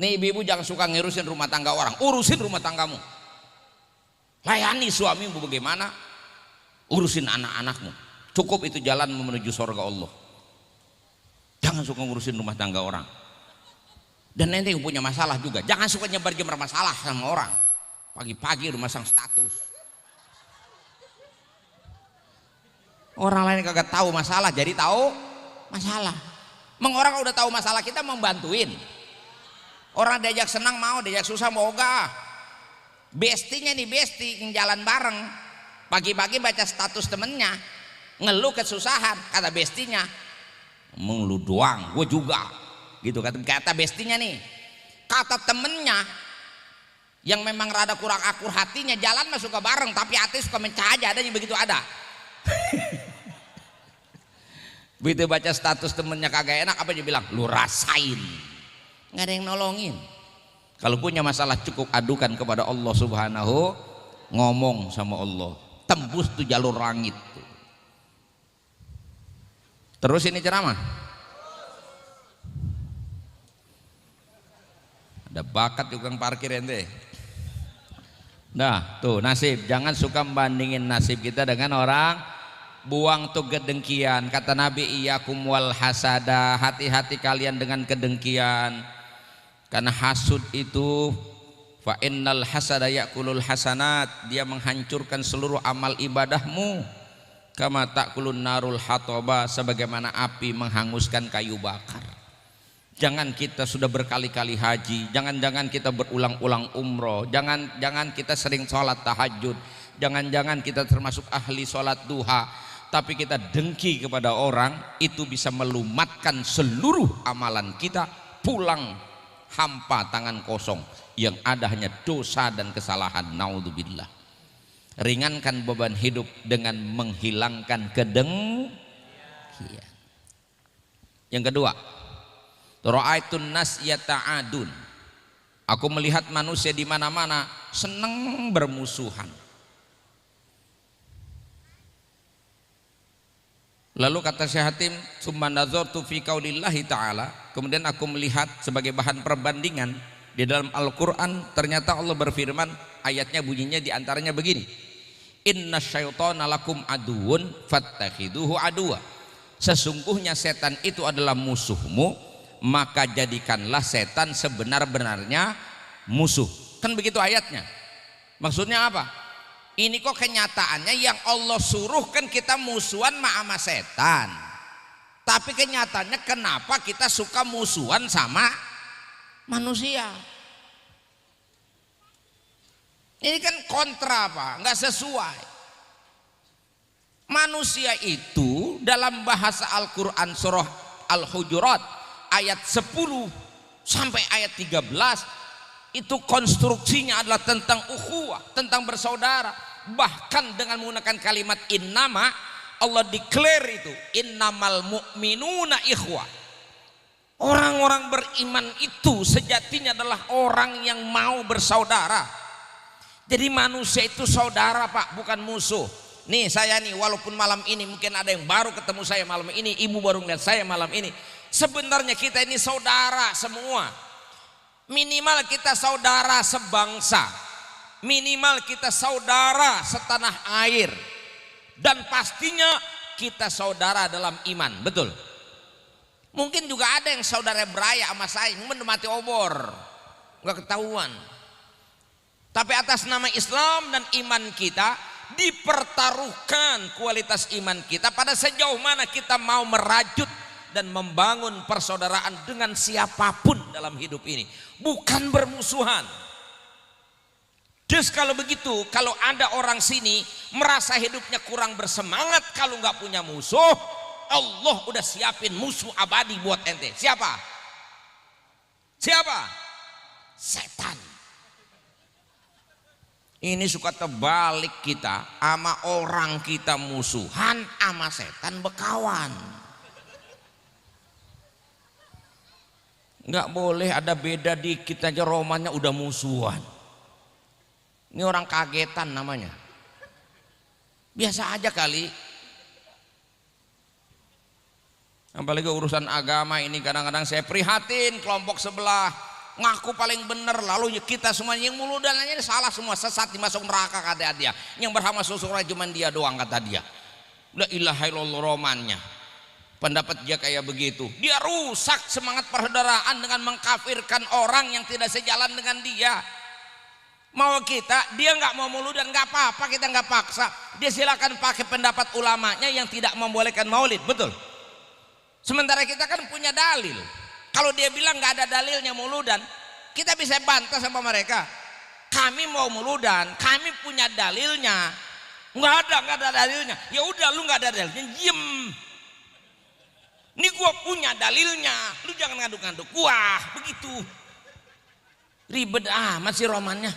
Nih ibu-ibu jangan suka ngurusin rumah tangga orang. Urusin rumah tanggamu. Layani suamimu bagaimana? Urusin anak-anakmu. Cukup itu jalan menuju surga Allah. Jangan suka ngurusin rumah tangga orang. Dan nanti yang punya masalah juga jangan suka nyebar-nyebar masalah sama orang. Pagi-pagi udah masang status. Orang lain kagak tahu masalah jadi tahu masalah. Orang udah tahu masalah kita membantuin. Orang diajak senang mau, diajak susah mau gak. Bestinya nih besti yang jalan bareng. Pagi-pagi baca status temennya ngeluh kesusahan, kata bestinya emang lu doang, gue juga gitu kata bestinya nih. Kata temennya yang memang rada kurang akur hatinya, jalan mah suka bareng tapi hati suka mencah aja, ada yang begitu ada. Begitu baca status temennya kagak enak, apa dia bilang? Lu rasain. Nggak ada yang nolongin. Kalau punya masalah cukup adukan kepada Allah Subhanahu, ngomong sama Allah, tembus tuh jalur langit tuh. Terus ini ceramah. Ada bakat tukang parkir ente. Nah tuh nasib, jangan suka membandingin nasib kita dengan orang. Buang tuh kedengkian. Kata Nabi, iyyakum wal hasada, hati-hati kalian dengan kedengkian. Karena hasud itu fa innal hasada yakulul hasanat, dia menghancurkan seluruh amal ibadahmu. Kama takulun narul hatoba, sebagaimana api menghanguskan kayu bakar. Jangan kita sudah berkali-kali haji, jangan-jangan kita berulang-ulang umroh, jangan kita sering sholat tahajud, jangan-jangan kita termasuk ahli sholat duha, tapi kita dengki kepada orang, itu bisa melumatkan seluruh amalan kita, pulang hampa tangan kosong, yang ada hanya dosa dan kesalahan. Naudzubillah. Ringankan beban hidup dengan menghilangkan kedengkian. Yang kedua, ra'aitun nas yata'adun, aku melihat manusia di mana-mana senang bermusuhan. Lalu kata Syekh Hatim, summa nazartu fi qaulillahi ta'ala, kemudian aku melihat sebagai bahan perbandingan di dalam Al-Qur'an, ternyata Allah berfirman, ayatnya bunyinya diantaranya begini, inna syaitana lakum aduun fattakhiduhu aduwa, sesungguhnya setan itu adalah musuhmu, maka jadikanlah setan sebenar-benarnya musuh. Kan begitu ayatnya. Maksudnya apa? Ini kok kenyataannya yang Allah suruh kan kita musuhan sama setan, tapi kenyataannya kenapa kita suka musuhan sama manusia? Ini kan kontra, apa? Nggak sesuai. Manusia itu dalam bahasa Al-Quran surah Al-Hujurat ayat 10 sampai ayat 13 itu konstruksinya adalah tentang ukhuwah, tentang bersaudara. Bahkan dengan menggunakan kalimat innama, Allah declare itu innamal mu'minuna ikhwah. Orang-orang beriman itu sejatinya adalah orang yang mau bersaudara. Jadi manusia itu saudara pak, bukan musuh. Nih saya nih, walaupun malam ini mungkin ada yang baru ketemu saya malam ini, ibu baru ngeliat saya malam ini, sebenarnya kita ini saudara semua. Minimal kita saudara sebangsa, minimal kita saudara setanah air, dan pastinya kita saudara dalam iman. Betul? Mungkin juga ada yang saudara beraya sama saya, mungkin mati obor, nggak ketahuan. Tapi atas nama Islam dan iman kita dipertaruhkan kualitas iman kita pada sejauh mana kita mau merajut dan membangun persaudaraan dengan siapapun dalam hidup ini, bukan bermusuhan. Terus kalau begitu, kalau ada orang sini merasa hidupnya kurang bersemangat kalau nggak punya musuh, Allah udah siapin musuh abadi buat ente. Siapa? Siapa? Setan. Ini suka terbalik kita, sama orang kita musuhan, sama setan bekawan. Nggak boleh ada beda dikit aja romannya udah musuhan. Ini orang kagetan namanya. Biasa aja kali. Apalagi urusan agama ini kadang-kadang saya prihatin kelompok sebelah ngaku paling bener, lalu kita semuanya yang mulu dan lainnya salah semua, sesat dimasuk neraka kata dia. Yang berhak masuk surga cuma dia doang kata dia. La ilaha illallah romannya. Pendapat dia kayak begitu. Dia rusak semangat persaudaraan dengan mengkafirkan orang yang tidak sejalan dengan dia. Mau kita, dia nggak mau mulu dan nggak apa-apa, kita nggak paksa. Dia silakan pakai pendapat ulamanya yang tidak membolehkan maulid, betul. Sementara kita kan punya dalil. Kalau dia bilang nggak ada dalilnya muludan, kita bisa bantah sama mereka. Kami mau muludan, kami punya dalilnya. Nggak ada dalilnya. Ya udah, lu nggak ada dalilnya, diem. Ini gua punya dalilnya, lu jangan ngaduk-ngaduk. Wah, begitu. Ribet amat sih romannya.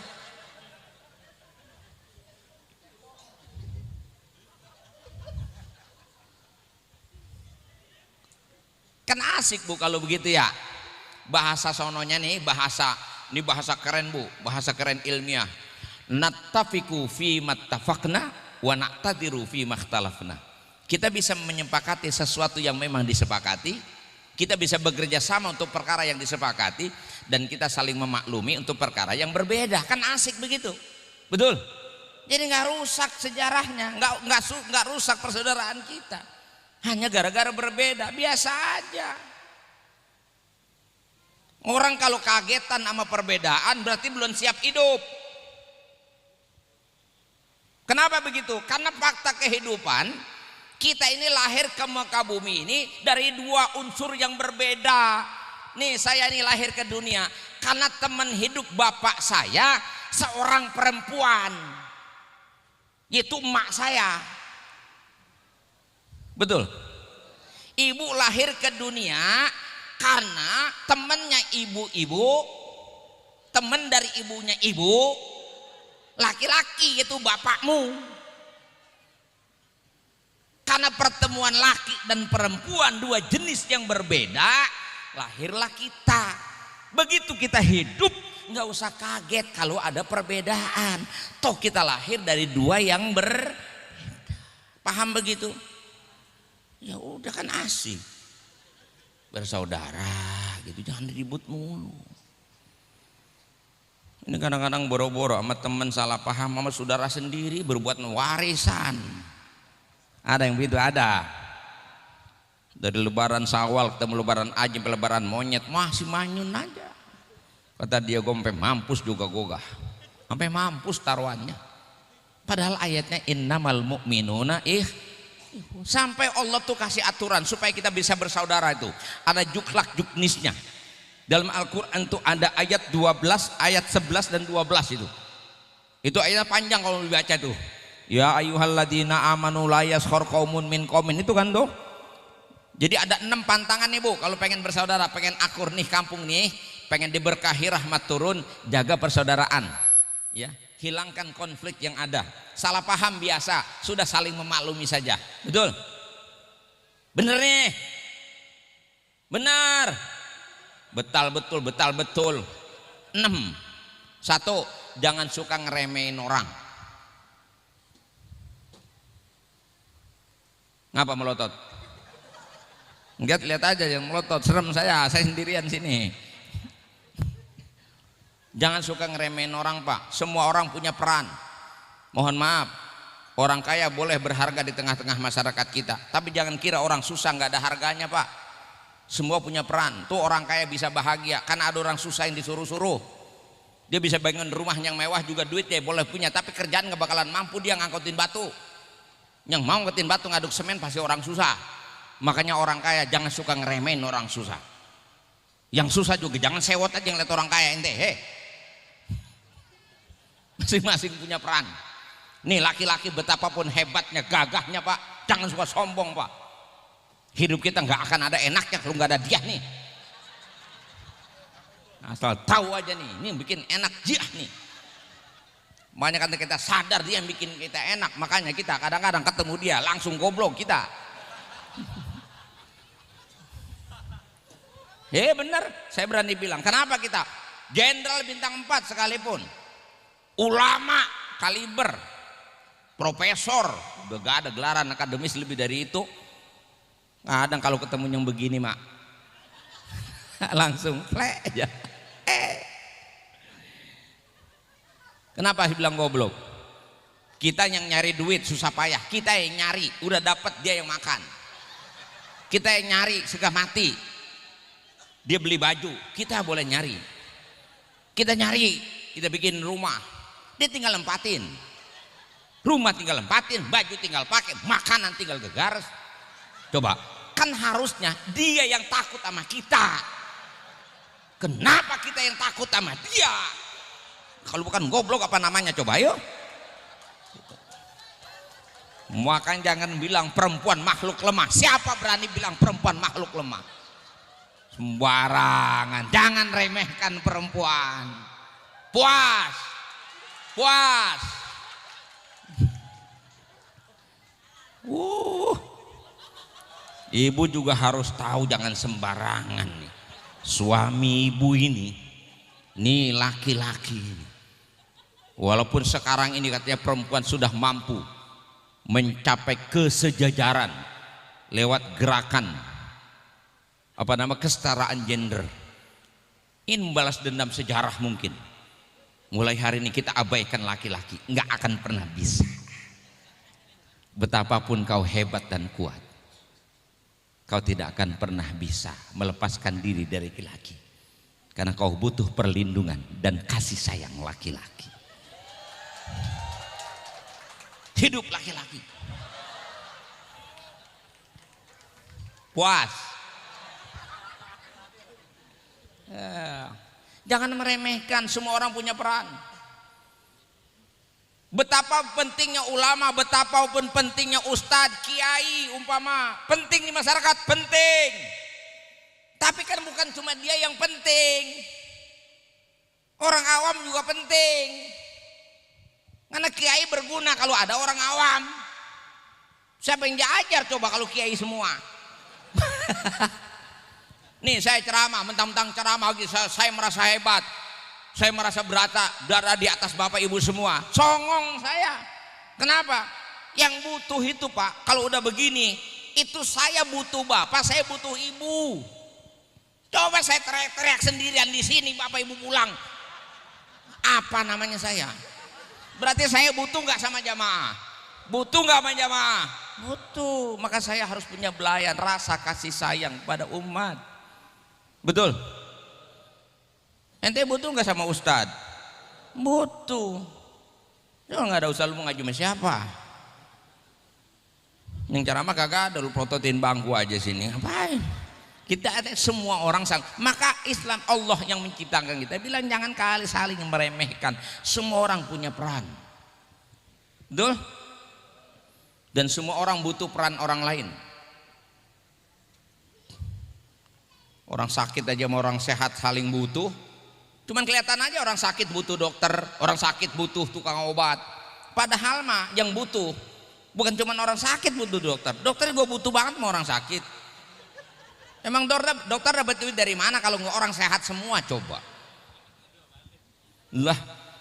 Kan asik Bu kalau begitu ya. Bahasa sononya nih, ini bahasa keren Bu, bahasa keren ilmiah. Nattafiku fi mattafaqna wa na'tadiru fi makhtalafna. Kita bisa menyepakati sesuatu yang memang disepakati, kita bisa bekerja sama untuk perkara yang disepakati, dan kita saling memaklumi untuk perkara yang berbeda. Kan asik begitu, betul? Jadi nggak rusak sejarahnya, nggak rusak persaudaraan kita. Hanya gara-gara berbeda, biasa aja. Orang kalau kagetan sama perbedaan berarti belum siap hidup. Kenapa begitu? Karena fakta kehidupan kita ini lahir ke muka bumi ini dari dua unsur yang berbeda. Nih saya ini lahir ke dunia karena teman hidup bapak saya seorang perempuan, yaitu emak saya. Betul. Ibu lahir ke dunia karena temannya ibu-ibu, teman dari ibunya ibu, laki-laki yaitu bapakmu. Karena pertemuan laki dan perempuan dua jenis yang berbeda, lahirlah kita. Begitu kita hidup, nggak usah kaget kalau ada perbedaan. Toh kita lahir dari dua yang berbeda. Paham begitu? Ya udah kan asik bersaudara gitu, jangan ribut mulu. Ini kadang-kadang boro-boro sama teman salah paham sama saudara sendiri berbuat warisan. Ada yang begitu, ada. Dari lebaran Syawal ketemu lebaran Haji, lebaran monyet masih manyun aja. Kata dia, gue sampai mampus juga gogah, sampai mampus taruhannya. Padahal ayatnya innamal mu'minuna sampai Allah tuh kasih aturan supaya kita bisa bersaudara. Itu ada juklak juknisnya dalam Al-Quran tuh, ada ayat 12, ayat 11 dan 12. Itu ayatnya panjang kalau dibaca tuh. Ya ayyuhalladzina amanu la yaskhar qaumun min qaumin, itu kan tuh. Jadi ada 6 pantangan nih Bu kalau pengen bersaudara, pengen akur nih kampung nih, pengen diberkahi rahmat turun, jaga persaudaraan ya, hilangkan konflik yang ada. Salah paham biasa, sudah saling memaklumi saja. Betul? Bener nih? Benar. Betal betul, betal betul. 6. 1, jangan suka ngeremehin orang. Ngapa melotot? Enggak, lihat aja yang melotot, serem saya sendirian sini. Jangan suka ngeremehin orang Pak, semua orang punya peran. Mohon maaf, orang kaya boleh berharga di tengah-tengah masyarakat kita, tapi jangan kira orang susah nggak ada harganya Pak. Semua punya peran. Tuh orang kaya bisa bahagia karena ada orang susah yang disuruh-suruh. Dia bisa bangun rumah yang mewah juga, duit dia boleh punya, tapi kerjaan nggak bakalan mampu dia ngangkutin batu. Yang mau ngangkutin batu ngaduk semen pasti orang susah. Makanya orang kaya jangan suka ngeremehin orang susah. Yang susah juga jangan sewot aja ngeliat orang kaya ente. Masing-masing punya peran. Nih laki-laki betapapun hebatnya, gagahnya Pak, jangan suka sombong Pak. Hidup kita nggak akan ada enaknya kalau nggak ada dia nih. Asal tahu aja nih, ini yang bikin enak dia nih. Makanya kan kita sadar dia yang bikin kita enak, makanya kita kadang-kadang ketemu dia langsung goblok kita. Bener, saya berani bilang. Kenapa kita? Jenderal bintang 4 sekalipun, ulama kaliber, profesor, udah gak ada gelaran akademis lebih dari itu. Kadang kalau ketemu yang begini mak, langsung plek aja. Kenapa sih bilang goblok? Kita yang nyari duit susah payah, kita yang nyari, udah dapat dia yang makan. Kita yang nyari setengah mati, dia beli baju, kita boleh nyari. Kita nyari, kita bikin rumah, dia tinggal lempatin. Rumah tinggal lempatin, baju tinggal pakai, makanan tinggal gegares. Coba, kan harusnya dia yang takut sama kita. Kenapa kita yang takut sama dia? Kalau bukan goblok apa namanya coba ayo. Makanya jangan bilang perempuan makhluk lemah. Siapa berani bilang perempuan makhluk lemah? Sembarangan. Jangan remehkan perempuan. Puas. Ibu juga harus tahu jangan sembarangan nih. Suami ibu ini laki-laki. Walaupun sekarang ini katanya perempuan sudah mampu mencapai kesejajaran lewat gerakan kesetaraan gender. Ini membalas dendam sejarah mungkin. Mulai hari ini kita abaikan laki-laki, nggak akan pernah bisa. Betapapun kau hebat dan kuat, kau tidak akan pernah bisa melepaskan diri dari laki-laki, karena kau butuh perlindungan dan kasih sayang laki-laki. Hidup laki-laki. Puas. Jangan meremehkan, semua orang punya peran. Betapa pentingnya ulama, betapapun pentingnya ustadz, kiai umpama, penting di masyarakat, penting. Tapi kan bukan cuma dia yang penting, orang awam juga penting. Karena kiai berguna kalau ada orang awam. Siapa yang diajar coba kalau kiai semua? Nih saya ceramah, mentang-mentang ceramah saya merasa hebat, saya merasa berada di atas bapak ibu semua. Songong saya. Kenapa? Yang butuh itu Pak, kalau udah begini, itu saya butuh bapak, saya butuh ibu. Coba saya teriak-teriak sendirian di sini, bapak ibu pulang. Apa namanya saya? Berarti saya butuh nggak sama jamaah? Butuh nggak sama jamaah? Butuh. Maka saya harus punya belayan rasa kasih sayang pada umat. Betul? Ente butuh nggak sama ustadz? Butuh. Ya nggak ada ustadz, lu mau ngaji sama siapa? Yang ceramah kagak ada, lu prototin bangku aja sini. Ngapain? Kita ada semua orang sang. Maka Islam, Allah yang menciptakan kita bilang jangan kali saling meremehkan. Semua orang punya peran. Betul? Dan semua orang butuh peran orang lain. Orang sakit aja sama orang sehat saling butuh. Cuman kelihatan aja orang sakit butuh dokter, orang sakit butuh tukang obat. Padahal mah yang butuh bukan cuma orang sakit butuh dokter. Dokter gue butuh banget sama orang sakit. Emang dokter dapat duit dari mana kalau nggak orang sehat semua coba? Lah,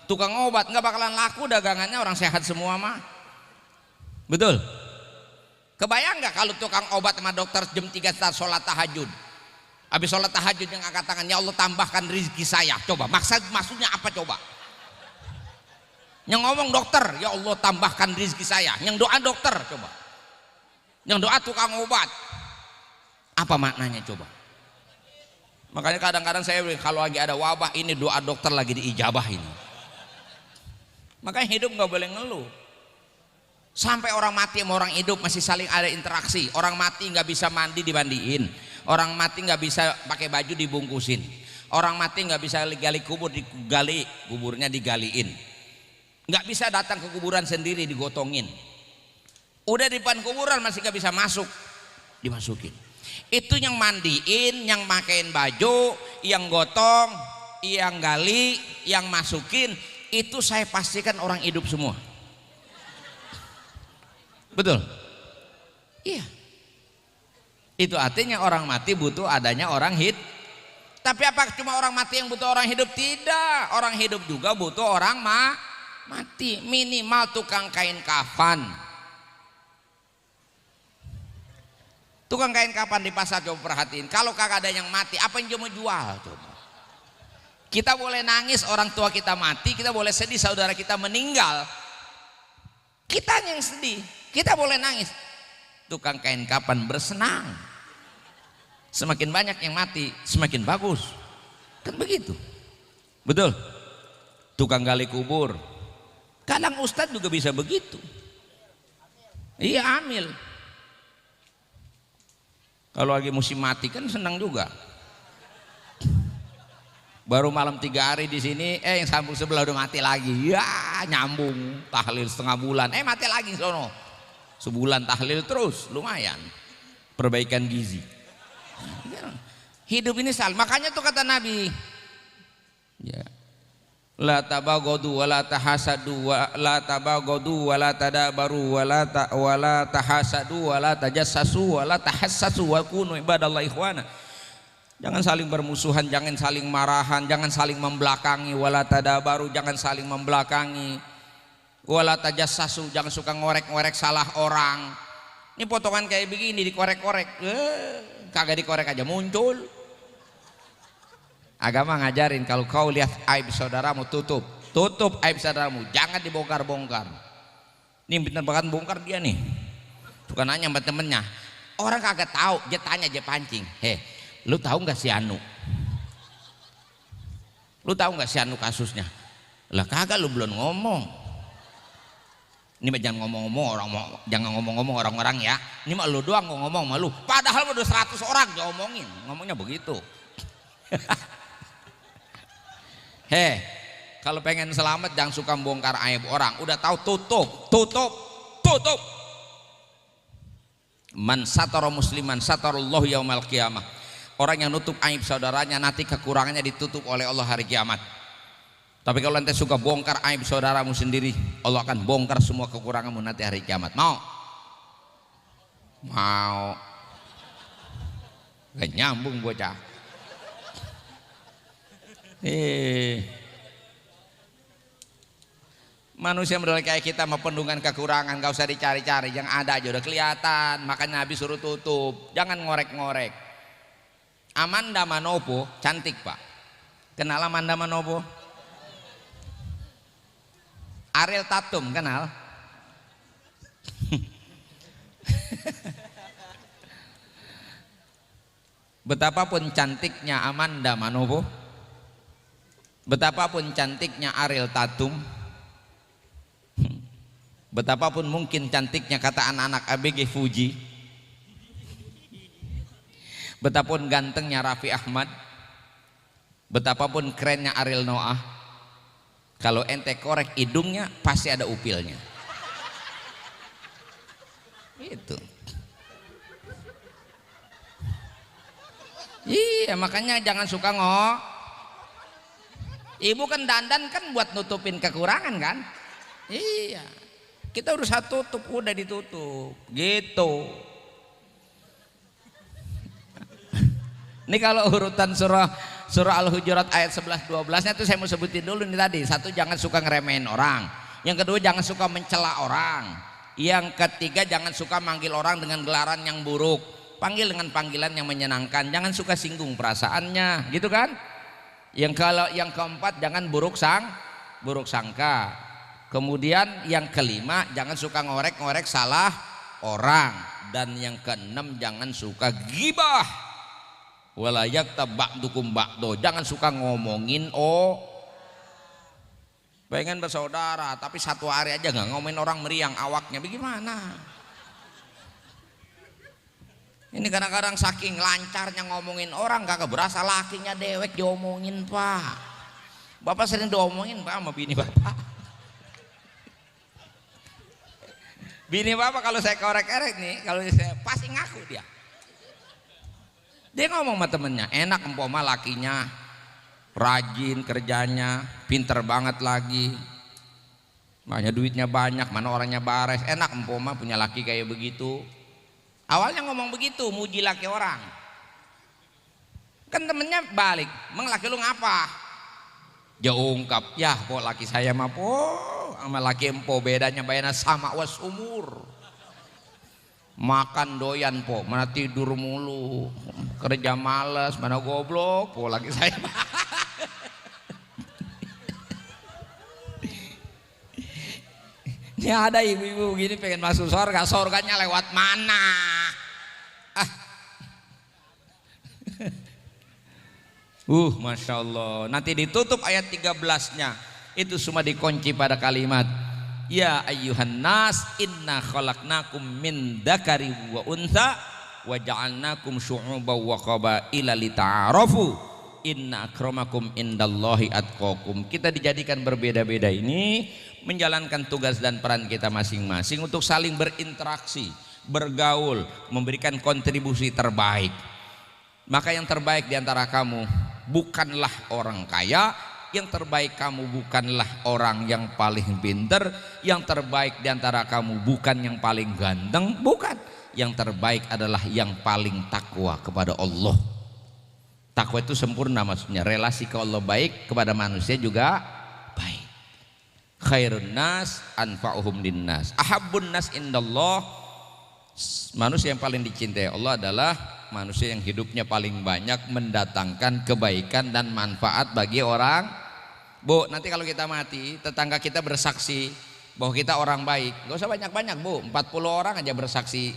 tukang obat nggak bakalan laku dagangannya orang sehat semua mah. Betul? Kebayang nggak kalau tukang obat sama dokter jam 3 start sholat tahajud? Habis sholat tahajud yang angkat tangan, ya Allah tambahkan rezeki saya. Coba maksudnya apa coba? Yang ngomong dokter, ya Allah tambahkan rezeki saya. Yang doa dokter coba. Yang doa tukang obat. Apa maknanya coba? Makanya kadang-kadang saya kalau lagi ada wabah ini doa dokter lagi diijabah ini. Makanya hidup nggak boleh ngeluh. Sampai orang mati sama orang hidup masih saling ada interaksi. Orang mati nggak bisa mandi dimandiin. Orang mati nggak bisa pakai baju dibungkusin. Orang mati nggak bisa gali kubur, digali kuburnya digaliin. nggak bisa datang ke kuburan sendiri digotongin. Udah di depan kuburan masih nggak bisa masuk, dimasukin. Itu yang mandiin, yang makain baju, yang gotong, yang gali, yang masukin, itu saya pastikan orang hidup semua. Betul? Iya. Itu artinya orang mati butuh adanya orang hidup. Tapi apa cuma orang mati yang butuh orang hidup? Tidak. Orang hidup juga butuh orang mati. Minimal tukang kain kafan. Tukang kain kafan di pasar, coba perhatiin. Kalau kagak ada yang mati, apa yang dia mau jual? Coba. Kita boleh nangis orang tua kita mati, kita boleh sedih saudara kita meninggal. Kita yang sedih, kita boleh nangis. Tukang kain kafan bersenang. Semakin banyak yang mati, semakin bagus. Kan begitu. Betul. Tukang gali kubur. Kadang ustadz juga bisa begitu. Iya, amil. Kalau lagi musim mati kan senang juga. Baru malam 3 hari di sini, yang sambung sebelah udah mati lagi. Ya, nyambung tahlil setengah bulan. Mati lagi sono. Sebulan tahlil terus, lumayan. Perbaikan gizi. Hidup ini salah. Makanya tuh kata Nabi, ya, la tabaghadu wa la tahasadu wa la tabaghadu wa la tadabaru wa la tahasadu wa la tajassasu wa la tahassasu wa kunu ibadallahi ikhwana. Jangan saling bermusuhan, jangan saling marahan, jangan saling membelakangi, wala tadabaru, jangan saling membelakangi, wala tajassasu, jangan suka ngorek-ngorek salah orang. Ini potongan kayak begini dikorek-korek, kagak dikorek aja muncul. Agama ngajarin kalau kau lihat aib saudaramu, tutup aib saudaramu, jangan dibongkar-bongkar. Ini bener banget bongkar dia nih. Suka nanya sama temennya, orang kagak tahu, dia tanya, dia pancing. Lu tahu nggak si Anu? Lu tahu nggak si Anu kasusnya? Lah kagak, lu belum ngomong. Ini mah jangan ngomong-ngomong orang-orang ya. Ini mah lu doang ngomong malu. Padahal udah 100 orang diomongin, ngomongnya begitu. Kalau pengen selamat jangan suka bongkar aib orang. Udah tahu tutup. Man satara musliman satarallahu yaumal qiyamah. Orang yang nutup aib saudaranya nanti kekurangannya ditutup oleh Allah hari kiamat. Tapi kalau nanti suka bongkar aib saudaramu sendiri, Allah akan bongkar semua kekuranganmu nanti hari kiamat. Mau? Gak nyambung bocah. Manusia model kayak kita mau pendungan kekurangan, gak usah dicari-cari, yang ada aja udah kelihatan. Makanya Nabi suruh tutup, jangan ngorek-ngorek. Amanda Manopo cantik pak. Kenal Amanda Manopo? Ariel Tatum kenal? Betapapun cantiknya Amanda Manopo, betapapun cantiknya Ariel Tatum, betapapun mungkin cantiknya kata anak-anak ABG Fuji, betapapun gantengnya Raffi Ahmad, betapapun kerennya Ariel Noah, kalau ente korek hidungnya pasti ada upilnya. Itu. Iya, makanya jangan suka Ibu kan dandan kan buat nutupin kekurangan kan? Iya. Kita udah tutup, udah ditutup. Gitu. Ini kalau urutan surah Al-Hujurat ayat 11-12-nya tuh saya mau sebutin dulu nih tadi. Satu, jangan suka ngeremehin orang. Yang kedua, jangan suka mencela orang. Yang ketiga, jangan suka manggil orang dengan gelaran yang buruk. Panggil dengan panggilan yang menyenangkan. Jangan suka singgung perasaannya, gitu kan? Yang keempat, jangan buruk sangka. Kemudian yang kelima, jangan suka ngorek-ngorek salah orang. Dan yang keenam, jangan suka ghibah. Walayak tabakdukum bakdo, jangan suka ngomongin pengen bersaudara tapi satu hari aja nggak ngomongin orang meriang awaknya, bagaimana? Ini kadang-kadang saking lancarnya ngomongin orang kagak berasa lakinya dewek diomongin pak. Bapak sering diomongin pak sama bini bapak. Bini bapak kalau saya korek-korek nih, kalau saya pasti ngaku dia. Dia ngomong sama temennya, enak empoma lakinya, rajin kerjanya, pinter banget lagi, makanya duitnya banyak, mana orangnya bares, enak empoma punya laki kayak begitu. Awalnya ngomong begitu, muji laki orang. Kan temennya balik, "Emang laki lu ngapa?" Dia ungkap, "Ya kok laki saya mah po sama laki empo bedanya bayana sama was umur. Makan doyan po, mana tidur mulu, kerja males, mana goblok po laki saya." Ini ada ibu-ibu begini pengen masuk surga, surganya lewat mana? Masya Allah. Nanti ditutup ayat 13-nya. Itu semua dikunci pada kalimat ya ayyuhan nas inna khalaqnakum min dzakari wa untha wa ja'alnakum syu'uban wa qabaila lita'arafu inna akramakum indallahi atqakum. Kita dijadikan berbeda-beda ini menjalankan tugas dan peran kita masing-masing untuk saling berinteraksi, bergaul, memberikan kontribusi terbaik. Maka yang terbaik diantara kamu bukanlah orang kaya, yang terbaik kamu bukanlah orang yang paling pinter, yang terbaik diantara kamu bukan yang paling ganteng, bukan. Yang terbaik adalah yang paling takwa kepada Allah. Takwa itu sempurna, maksudnya relasi ke Allah baik, kepada manusia juga baik. Khairun nas anfa'uhum linnas. Ahabbun nas indallah, manusia yang paling dicintai Allah adalah manusia yang hidupnya paling banyak mendatangkan kebaikan dan manfaat bagi orang. Bu, nanti kalau kita mati, tetangga kita bersaksi bahwa kita orang baik, gak usah banyak-banyak bu, 40 orang aja bersaksi.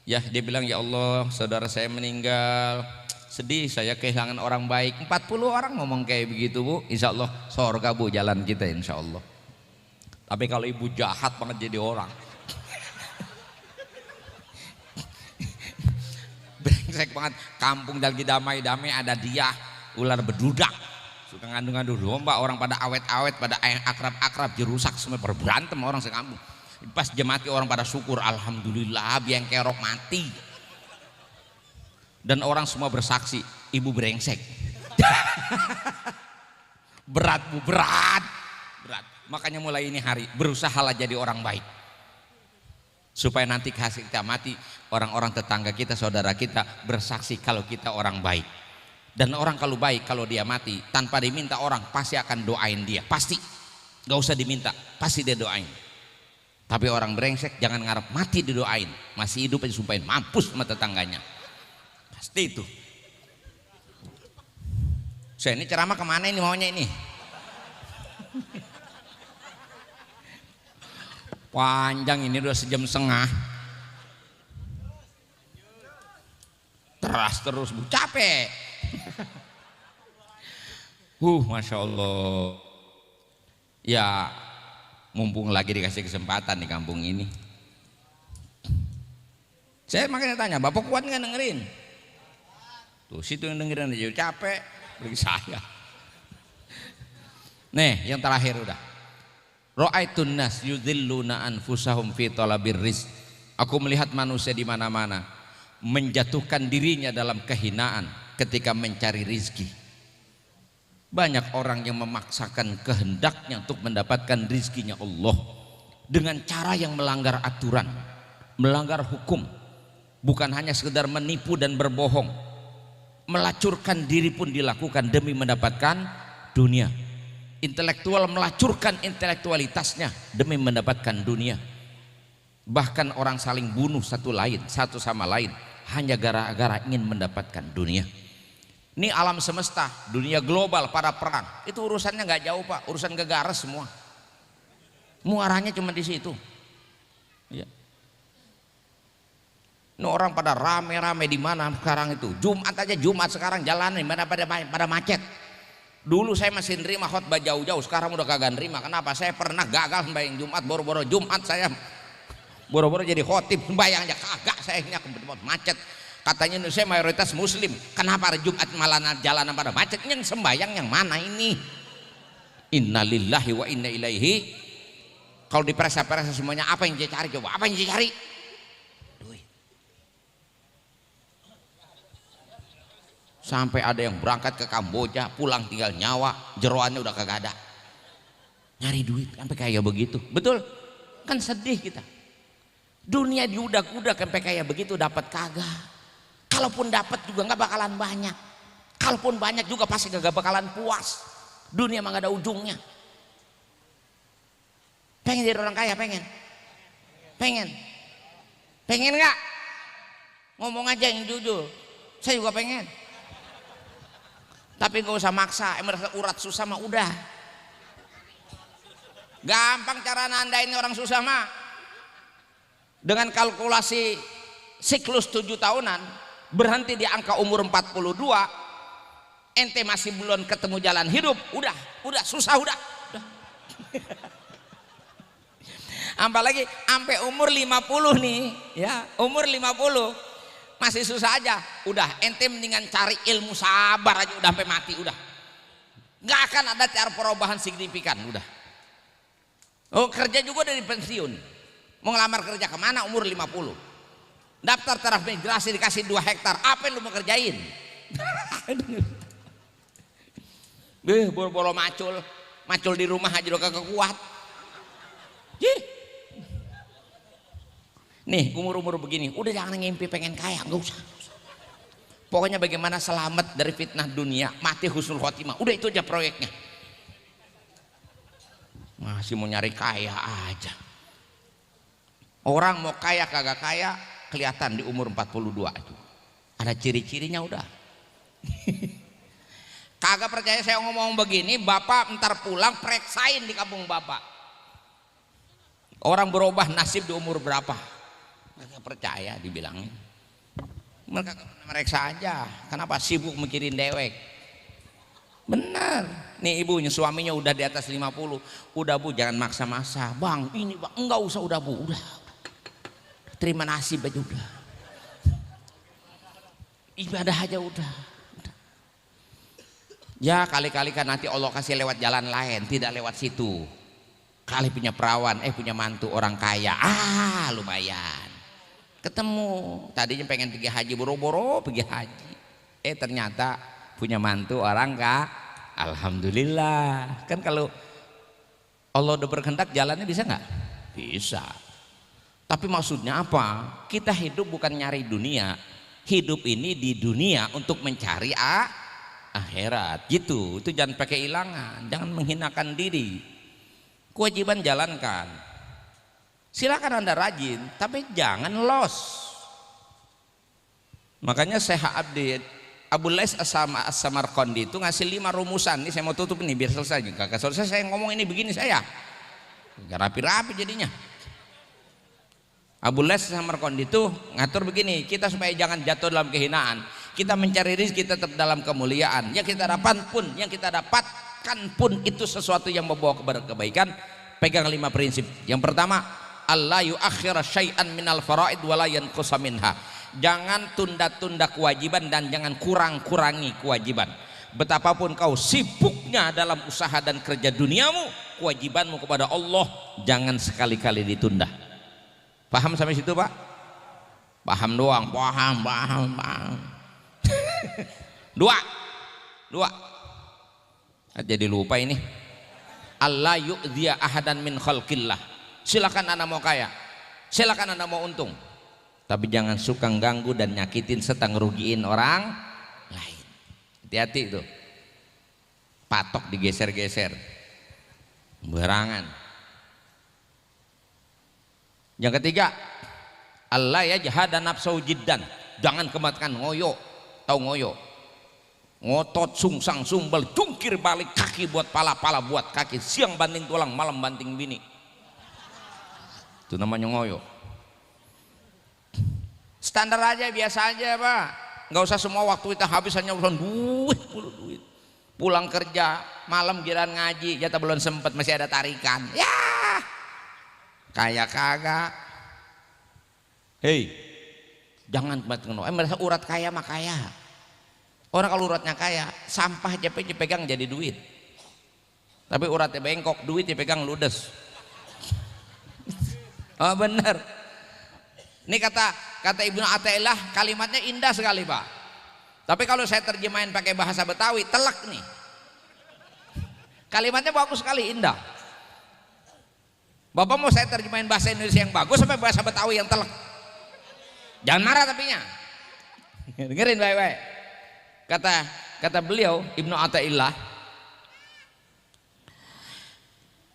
Ya, dia bilang, "Ya Allah, saudara saya meninggal, sedih saya kehilangan orang baik." 40 orang ngomong kayak begitu bu, insya Allah surga bu jalan kita insya Allah. Tapi kalau ibu jahat banget jadi orang, brengsek banget, kampung lagi damai-damai ada dia ular bedudak suka ngandung-ngandung domba, orang pada awet-awet, pada akrab-akrab, dirusak semua, berberantem orang sekampung. Pas dia mati orang pada syukur, alhamdulillah biang kerok mati, dan orang semua bersaksi ibu brengsek. Berat bu, berat. Makanya mulai ini hari berusahalah jadi orang baik, supaya nanti hasil kita mati orang-orang tetangga kita, saudara kita bersaksi kalau kita orang baik. Dan orang kalau baik, kalau dia mati tanpa diminta orang pasti akan doain dia, pasti, gak usah diminta, pasti dia doain. Tapi orang brengsek jangan ngarep mati didoain, masih hidup aja sumpahin mampus sama tetangganya, pasti itu. Saya ini ceramah kemana ini maunya ini? Panjang ini udah 1,5 jam. Terus bu, capek. Masya Allah. Ya, mumpung lagi dikasih kesempatan di kampung ini, saya makanya tanya, Bapak kuat nggak dengerin? Tuh situ yang dengerin aja capek, bagi saya. Nih, yang terakhir udah. Ra'aitun nas yudhilluna anfusahum fi talabir rizq. Aku melihat manusia di mana-mana menjatuhkan dirinya dalam kehinaan ketika mencari rizki. Banyak orang yang memaksakan kehendaknya untuk mendapatkan rizkinya Allah dengan cara yang melanggar aturan, melanggar hukum. Bukan hanya sekedar menipu dan berbohong, melacurkan diri pun dilakukan demi mendapatkan dunia. Intelektual melacurkan intelektualitasnya demi mendapatkan dunia. Bahkan orang saling bunuh satu sama lain hanya gara-gara ingin mendapatkan dunia. Ini alam semesta, dunia global, para perang itu urusannya nggak jauh pak, urusan gegares semua. Muaranya cuma di situ. Ya. Ini orang pada rame-rame di mana sekarang itu? Jumat aja, Jumat sekarang jalan pada macet. Dulu saya masih nerima khotbah jauh-jauh, sekarang udah kagak nerima. Kenapa? Saya pernah gagal sembahyang Jumat, boro-boro Jumat saya boro-boro jadi khotib, sembahyang aja kagak, saya ini macet. Katanya Indonesia mayoritas muslim, kenapa hari Jumat malah jalanan pada macet? Yang sembahyang yang mana ini? Innalillahi wa inna ilaihi. Kalau diperiksa-periksa semuanya, apa yang dia cari coba? Apa yang dia cari? Duit. Sampai ada yang berangkat ke Kamboja, pulang tinggal nyawa, jeroannya udah kagak ada. Nyari duit sampai kayak begitu. Betul? Kan sedih kita. Dunia diudak-udak sampai kayak begitu, dapat kagak. Kalaupun dapat juga nggak bakalan banyak. Kalaupun banyak juga pasti kagak bakalan puas. Dunia mah gak ada ujungnya. Pengen jadi orang kaya? Pengen? Pengen? Pengen nggak? Ngomong aja yang jujur. Saya juga pengen. Tapi gak usah maksa. Merasa urat susah mah udah. Gampang cara nandain orang susah mah. Dengan kalkulasi siklus 7 tahunan, berhenti di angka umur 42, ente masih belum ketemu jalan hidup, udah susah udah. Apalagi sampai umur 50 nih, ya, umur 50 masih susah aja, udah ente mendingan cari ilmu sabar aja, udah sampai mati udah. Nggak akan ada cara perubahan signifikan, udah. Oh, kerja juga dari pensiun. Mau ngelamar kerja kemana umur 50? Daftar transmigrasi dikasih 2 hektar, apa yang lu mau kerjain? Boro-boro macul di rumah aja udah kagak kuat. Nih umur begini, udah jangan ngimpi pengen kaya, nggak usah. Pokoknya bagaimana selamat dari fitnah dunia, mati husnul khotimah, udah itu aja proyeknya. Masih mau nyari kaya aja. Orang mau kaya kagak kaya kelihatan di umur 42 itu. Ada ciri-cirinya udah. Kagak percaya saya ngomong begini, bapak ntar pulang pereksain di kampung bapak. Orang berubah nasib di umur berapa? Mereka percaya dibilangin. Mereka mereksa aja. Kenapa? Sibuk mikirin dewek. Benar. Nih ibunya, suaminya udah di atas 50. Udah bu, jangan maksa-maksa. Bang, ini bang, enggak usah, udah bu, udah. Terima nasib aja udah. Ibadah aja udah. Ya kali-kali kan nanti Allah kasih lewat jalan lain, tidak lewat situ. Kali punya perawan, punya mantu orang kaya, lumayan. Ketemu, tadinya pengen pergi haji, boro-boro pergi haji. Ternyata punya mantu orang kaya. Alhamdulillah. Kan kalau Allah udah berkehendak jalannya bisa nggak? Bisa. Tapi maksudnya apa? Kita hidup bukan nyari dunia. Hidup ini di dunia untuk mencari akhirat. Gitu. Itu jangan pakai ilangan, jangan menghinakan diri. Kewajiban jalankan. Silakan Anda rajin, tapi jangan los. Makanya Syekh Abu Lais As-Samarqandi itu ngasih 5 rumusan. Ini saya mau tutup nih biar selesai. Kakak selesai saya ngomong ini begini saya. Gak rapi-rapi jadinya. Abu Lais As-Samarqandi itu ngatur begini, kita supaya jangan jatuh dalam kehinaan. Kita mencari rezeki tetap dalam kemuliaan. Yang kita dapatkan pun itu sesuatu yang membawa kepada kebaikan. Pegang 5 prinsip. Yang pertama, Allah yuakhir syai'an minal faraid wala yanqusa minha. Jangan tunda-tunda kewajiban dan jangan kurang-kurangi kewajiban. Betapapun kau sibuknya dalam usaha dan kerja duniamu, kewajibanmu kepada Allah jangan sekali-kali ditunda. Paham sampai situ Pak? Paham doang, paham. Dua. Jadi lupa ini. Allah yu'dhiya ahadan min khalqillah. Silakan Anda mau kaya, silakan Anda mau untung, tapi jangan suka ganggu dan nyakitin serta ngerugiin orang lain. Hati-hati itu. Patok digeser-geser. Berangan. Yang ketiga, Allah ya jahada nafsu jiddan. Jangan kematian ngoyo. Tahu ngoyo? Ngotot sungsang sumbal, jungkir balik kaki buat pala buat kaki, siang banting tulang, malam banting bini. Itu namanya ngoyo. Standar aja, biasa aja Pak. Nggak usah semua waktu kita habis hanya urusan duit. Pulang kerja, malam giran ngaji, jatah belum sempat masih ada tarikan. Ya. Kayak kagak. Hei, jangan merasa urat kaya mah kaya. Orang kalau uratnya kaya, sampah aja pegang jadi duit. Tapi uratnya bengkok, duit dipegang ludes. Oh, benar. Ini kata Ibnu Athaillah, kalimatnya indah sekali Pak. Tapi kalau saya terjemahin pakai bahasa Betawi, telak nih. Kalimatnya bagus sekali, indah. Bapak mau saya terjemahin bahasa Indonesia yang bagus sampai bahasa Betawi yang telak? Jangan marah tapinya. Dengerin baik-baik. Kata beliau Ibnu Athaillah,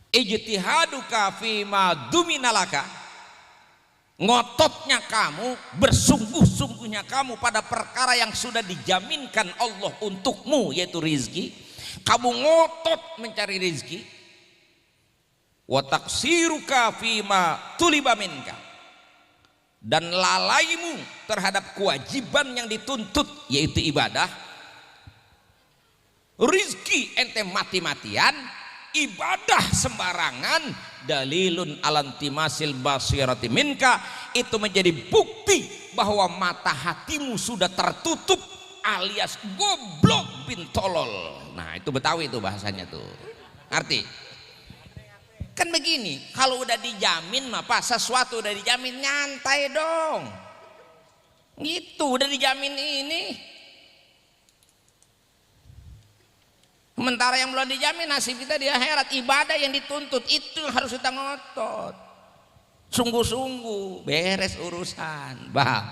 ijtihaduka fima duminalaka, ngototnya kamu, bersungguh-sungguhnya kamu pada perkara yang sudah dijaminkan Allah untukmu, yaitu rizki. Kamu ngotot mencari rizki. Wa taqsiruka fima tuliba minka, dan lalaimu terhadap kewajiban yang dituntut, yaitu ibadah. Rizki ente mati-matian, ibadah sembarangan, dalilun alantimasil basirati minka, itu menjadi bukti bahwa mata hatimu sudah tertutup alias goblok bin tolol. Nah itu Betawi itu bahasanya tuh, ngerti? Kan begini, kalau udah dijamin mah Pak, sesuatu udah dijamin, nyantai dong. Gitu, udah dijamin ini. Sementara yang belum dijamin nasib kita di akhirat, ibadah yang dituntut itu harus kita ngotot. Sungguh-sungguh, beres urusan. Bah,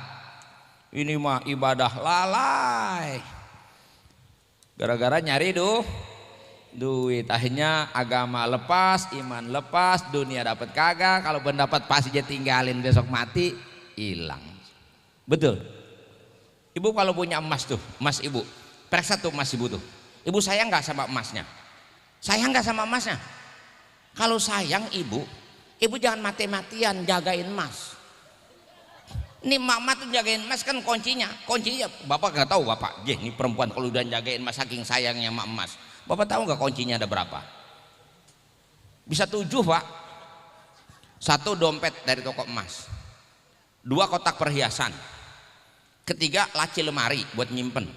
ini mah ibadah lalai. Gara-gara nyari duit, akhirnya agama lepas, iman lepas, dunia dapat kagak, kalau pendapat pasti aja tinggalin, besok mati hilang. Betul. Ibu kalau punya emas tuh, emas ibu, periksa tuh emas ibu tuh. Ibu sayang nggak sama emasnya? Sayang nggak sama emasnya? Kalau sayang ibu jangan mati-matian jagain emas. Ini mama tuh jagain emas kan kuncinya bapak nggak tahu bapak. Ini perempuan kalau udah jagain emas saking sayangnya sama emas. Bapak tahu nggak kuncinya ada berapa? Bisa 7 Pak. 1 dompet dari toko emas, 2 kotak perhiasan, 3 laci lemari buat nyimpen,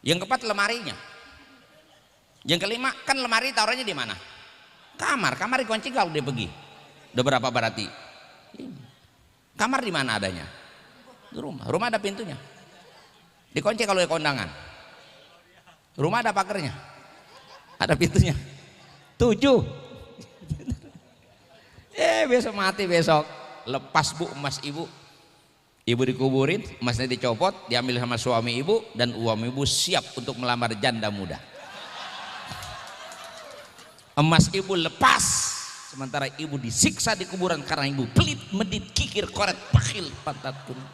yang keempat lemarinya, yang kelima kan lemari taruhnya di mana? Kamar dikunci kalau dia pergi. Udah berapa berarti? Kamar di mana adanya? Di rumah ada pintunya, dikunci kalau di kondangan. Rumah ada pagernya, ada pintunya. 7. Besok mati, besok lepas Bu emas ibu dikuburin, emasnya dicopot, diambil sama suami ibu, dan suami ibu siap untuk melamar janda muda. Emas ibu lepas, sementara ibu disiksa di kuburan karena ibu pelit, medit, kikir, koret, pakhil, pantat kuning.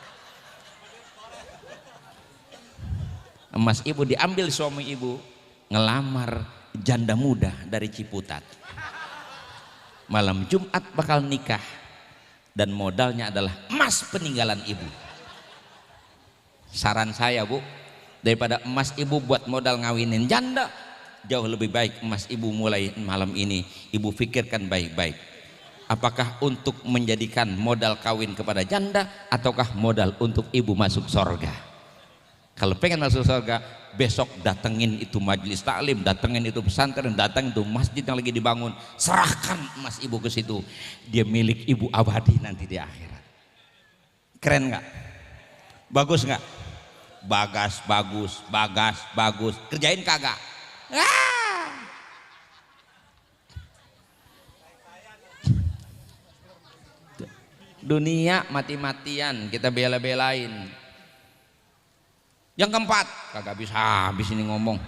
Emas ibu diambil suami ibu, ngelamar janda muda dari Ciputat. Malam Jumat bakal nikah, dan modalnya adalah emas peninggalan ibu. Saran saya Bu, daripada emas ibu buat modal ngawinin janda, jauh lebih baik emas ibu mulai malam ini ibu pikirkan baik-baik. Apakah untuk menjadikan modal kawin kepada janda, ataukah modal untuk ibu masuk sorga? Kalau pengen masuk surga, besok datengin itu majelis taklim, datengin itu pesantren, datengin itu masjid yang lagi dibangun, serahkan emas ibu ke situ, dia milik ibu abadi nanti di akhirat. Keren nggak? Bagus nggak? Bagus. Kerjain kagak? Dunia mati-matian kita bela-belain. Yang keempat, kagak bisa habis ini ngomong.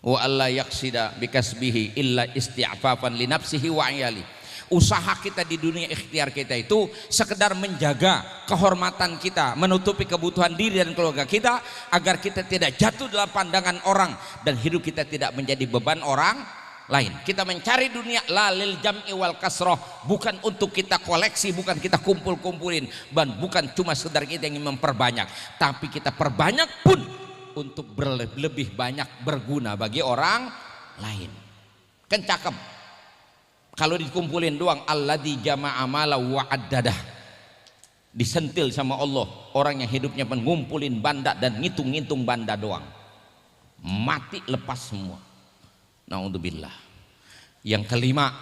Wa alla yaqsida bikasbihi illa isti'fafan li nafsihi wa ayali. Usaha kita di dunia ikhtiar kita itu sekedar menjaga kehormatan kita, menutupi kebutuhan diri dan keluarga kita, agar kita tidak jatuh dalam pandangan orang dan hidup kita tidak menjadi beban orang lain. Kita mencari dunia lalil jam'i wal kasroh, bukan untuk kita koleksi, bukan kita kumpul-kumpulin, dan bukan cuma sekedar kita ingin memperbanyak, tapi kita perbanyak pun untuk lebih banyak berguna bagi orang lain. Kan cakep kalau dikumpulin doang, alladzi jama'a mala wa addadah, disentil sama Allah orang yang hidupnya ngumpulin banda dan ngitung-ngitung banda doang, mati lepas semua. Naudzubillah. Yang kelima,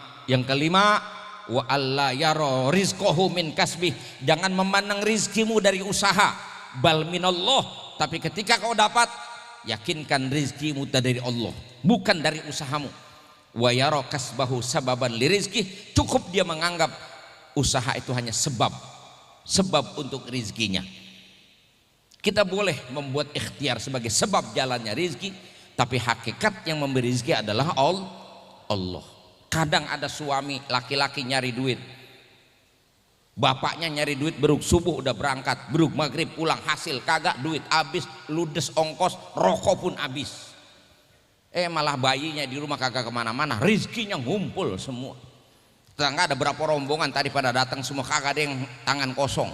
wa alla yara rizqahu min kasbih, jangan memandang rizkimu dari usaha, bal minallah, tapi ketika kau dapat yakinkan rizkimu dari Allah, bukan dari usahamu. Wa yara kasbahu sababan lirizki, cukup dia menganggap usaha itu hanya sebab untuk rizkinya. Kita boleh membuat ikhtiar sebagai sebab jalannya rizki, tapi hakikat yang memberi rizki adalah Allah. Kadang ada suami laki-laki nyari duit, bapaknya nyari duit beruk subuh udah berangkat, beruk maghrib pulang, hasil kagak, duit habis, ludes ongkos, rokok pun habis. Malah bayinya di rumah kagak kemana-mana, rizkinya ngumpul semua. Tetangga ada berapa rombongan tadi pada datang semua, kagak ada yang tangan kosong.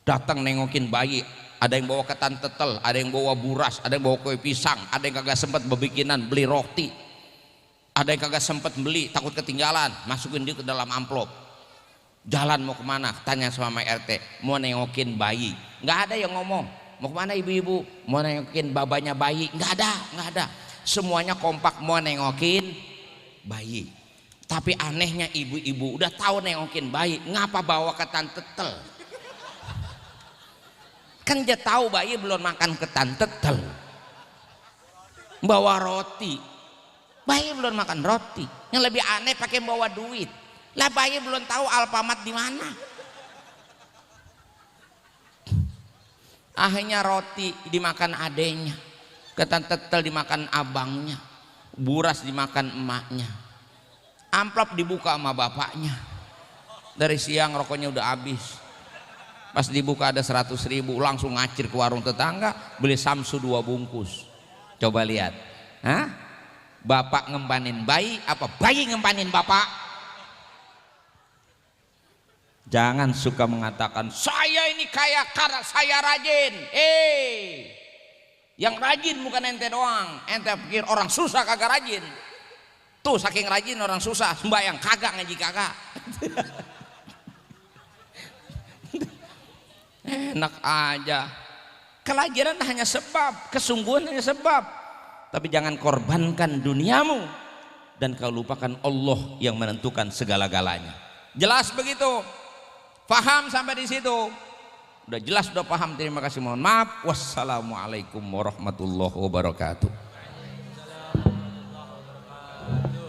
Datang nengokin bayi, ada yang bawa ketan tetel, ada yang bawa buras, ada yang bawa kue pisang, ada yang kagak sempat bebikinan beli roti, ada yang kagak sempat beli takut ketinggalan, masukin dia ke dalam amplop. Jalan mau kemana? Tanya sama RT, mau nengokin bayi. Nggak ada yang ngomong, mau kemana ibu-ibu? Mau nengokin babanya bayi. Nggak ada. Semuanya kompak mau nengokin bayi. Tapi anehnya ibu-ibu udah tahu nengokin bayi, ngapa bawa ketan tetel? Kan dia tahu bayi belum makan ketan tetel, bawa roti. Bayi belum makan roti. Yang lebih aneh pakai bawa duit. Lah bayi belum tahu Alfamart di mana. Akhirnya roti dimakan adenya, ketan tetel dimakan abangnya, buras dimakan emaknya, amplop dibuka sama bapaknya. Dari siang rokoknya udah habis. Pas dibuka ada 100.000, langsung ngacir ke warung tetangga beli samsu 2 bungkus. Coba lihat, bapak ngempanin bayi apa bayi ngempanin bapak? Jangan suka mengatakan saya ini kaya karena saya rajin. Yang rajin bukan ente doang. Ente pikir orang susah kagak rajin. Tuh saking rajin orang susah sembahyang kagak, ngaji kagak. Enak aja. Kelajaran hanya sebab, kesungguhan hanya sebab. Tapi jangan korbankan duniamu dan kau lupakan Allah yang menentukan segala-galanya. Jelas begitu? Paham sampai di situ? Udah jelas, udah paham. Terima kasih, mohon maaf. Wassalamualaikum warahmatullahi wabarakatuh.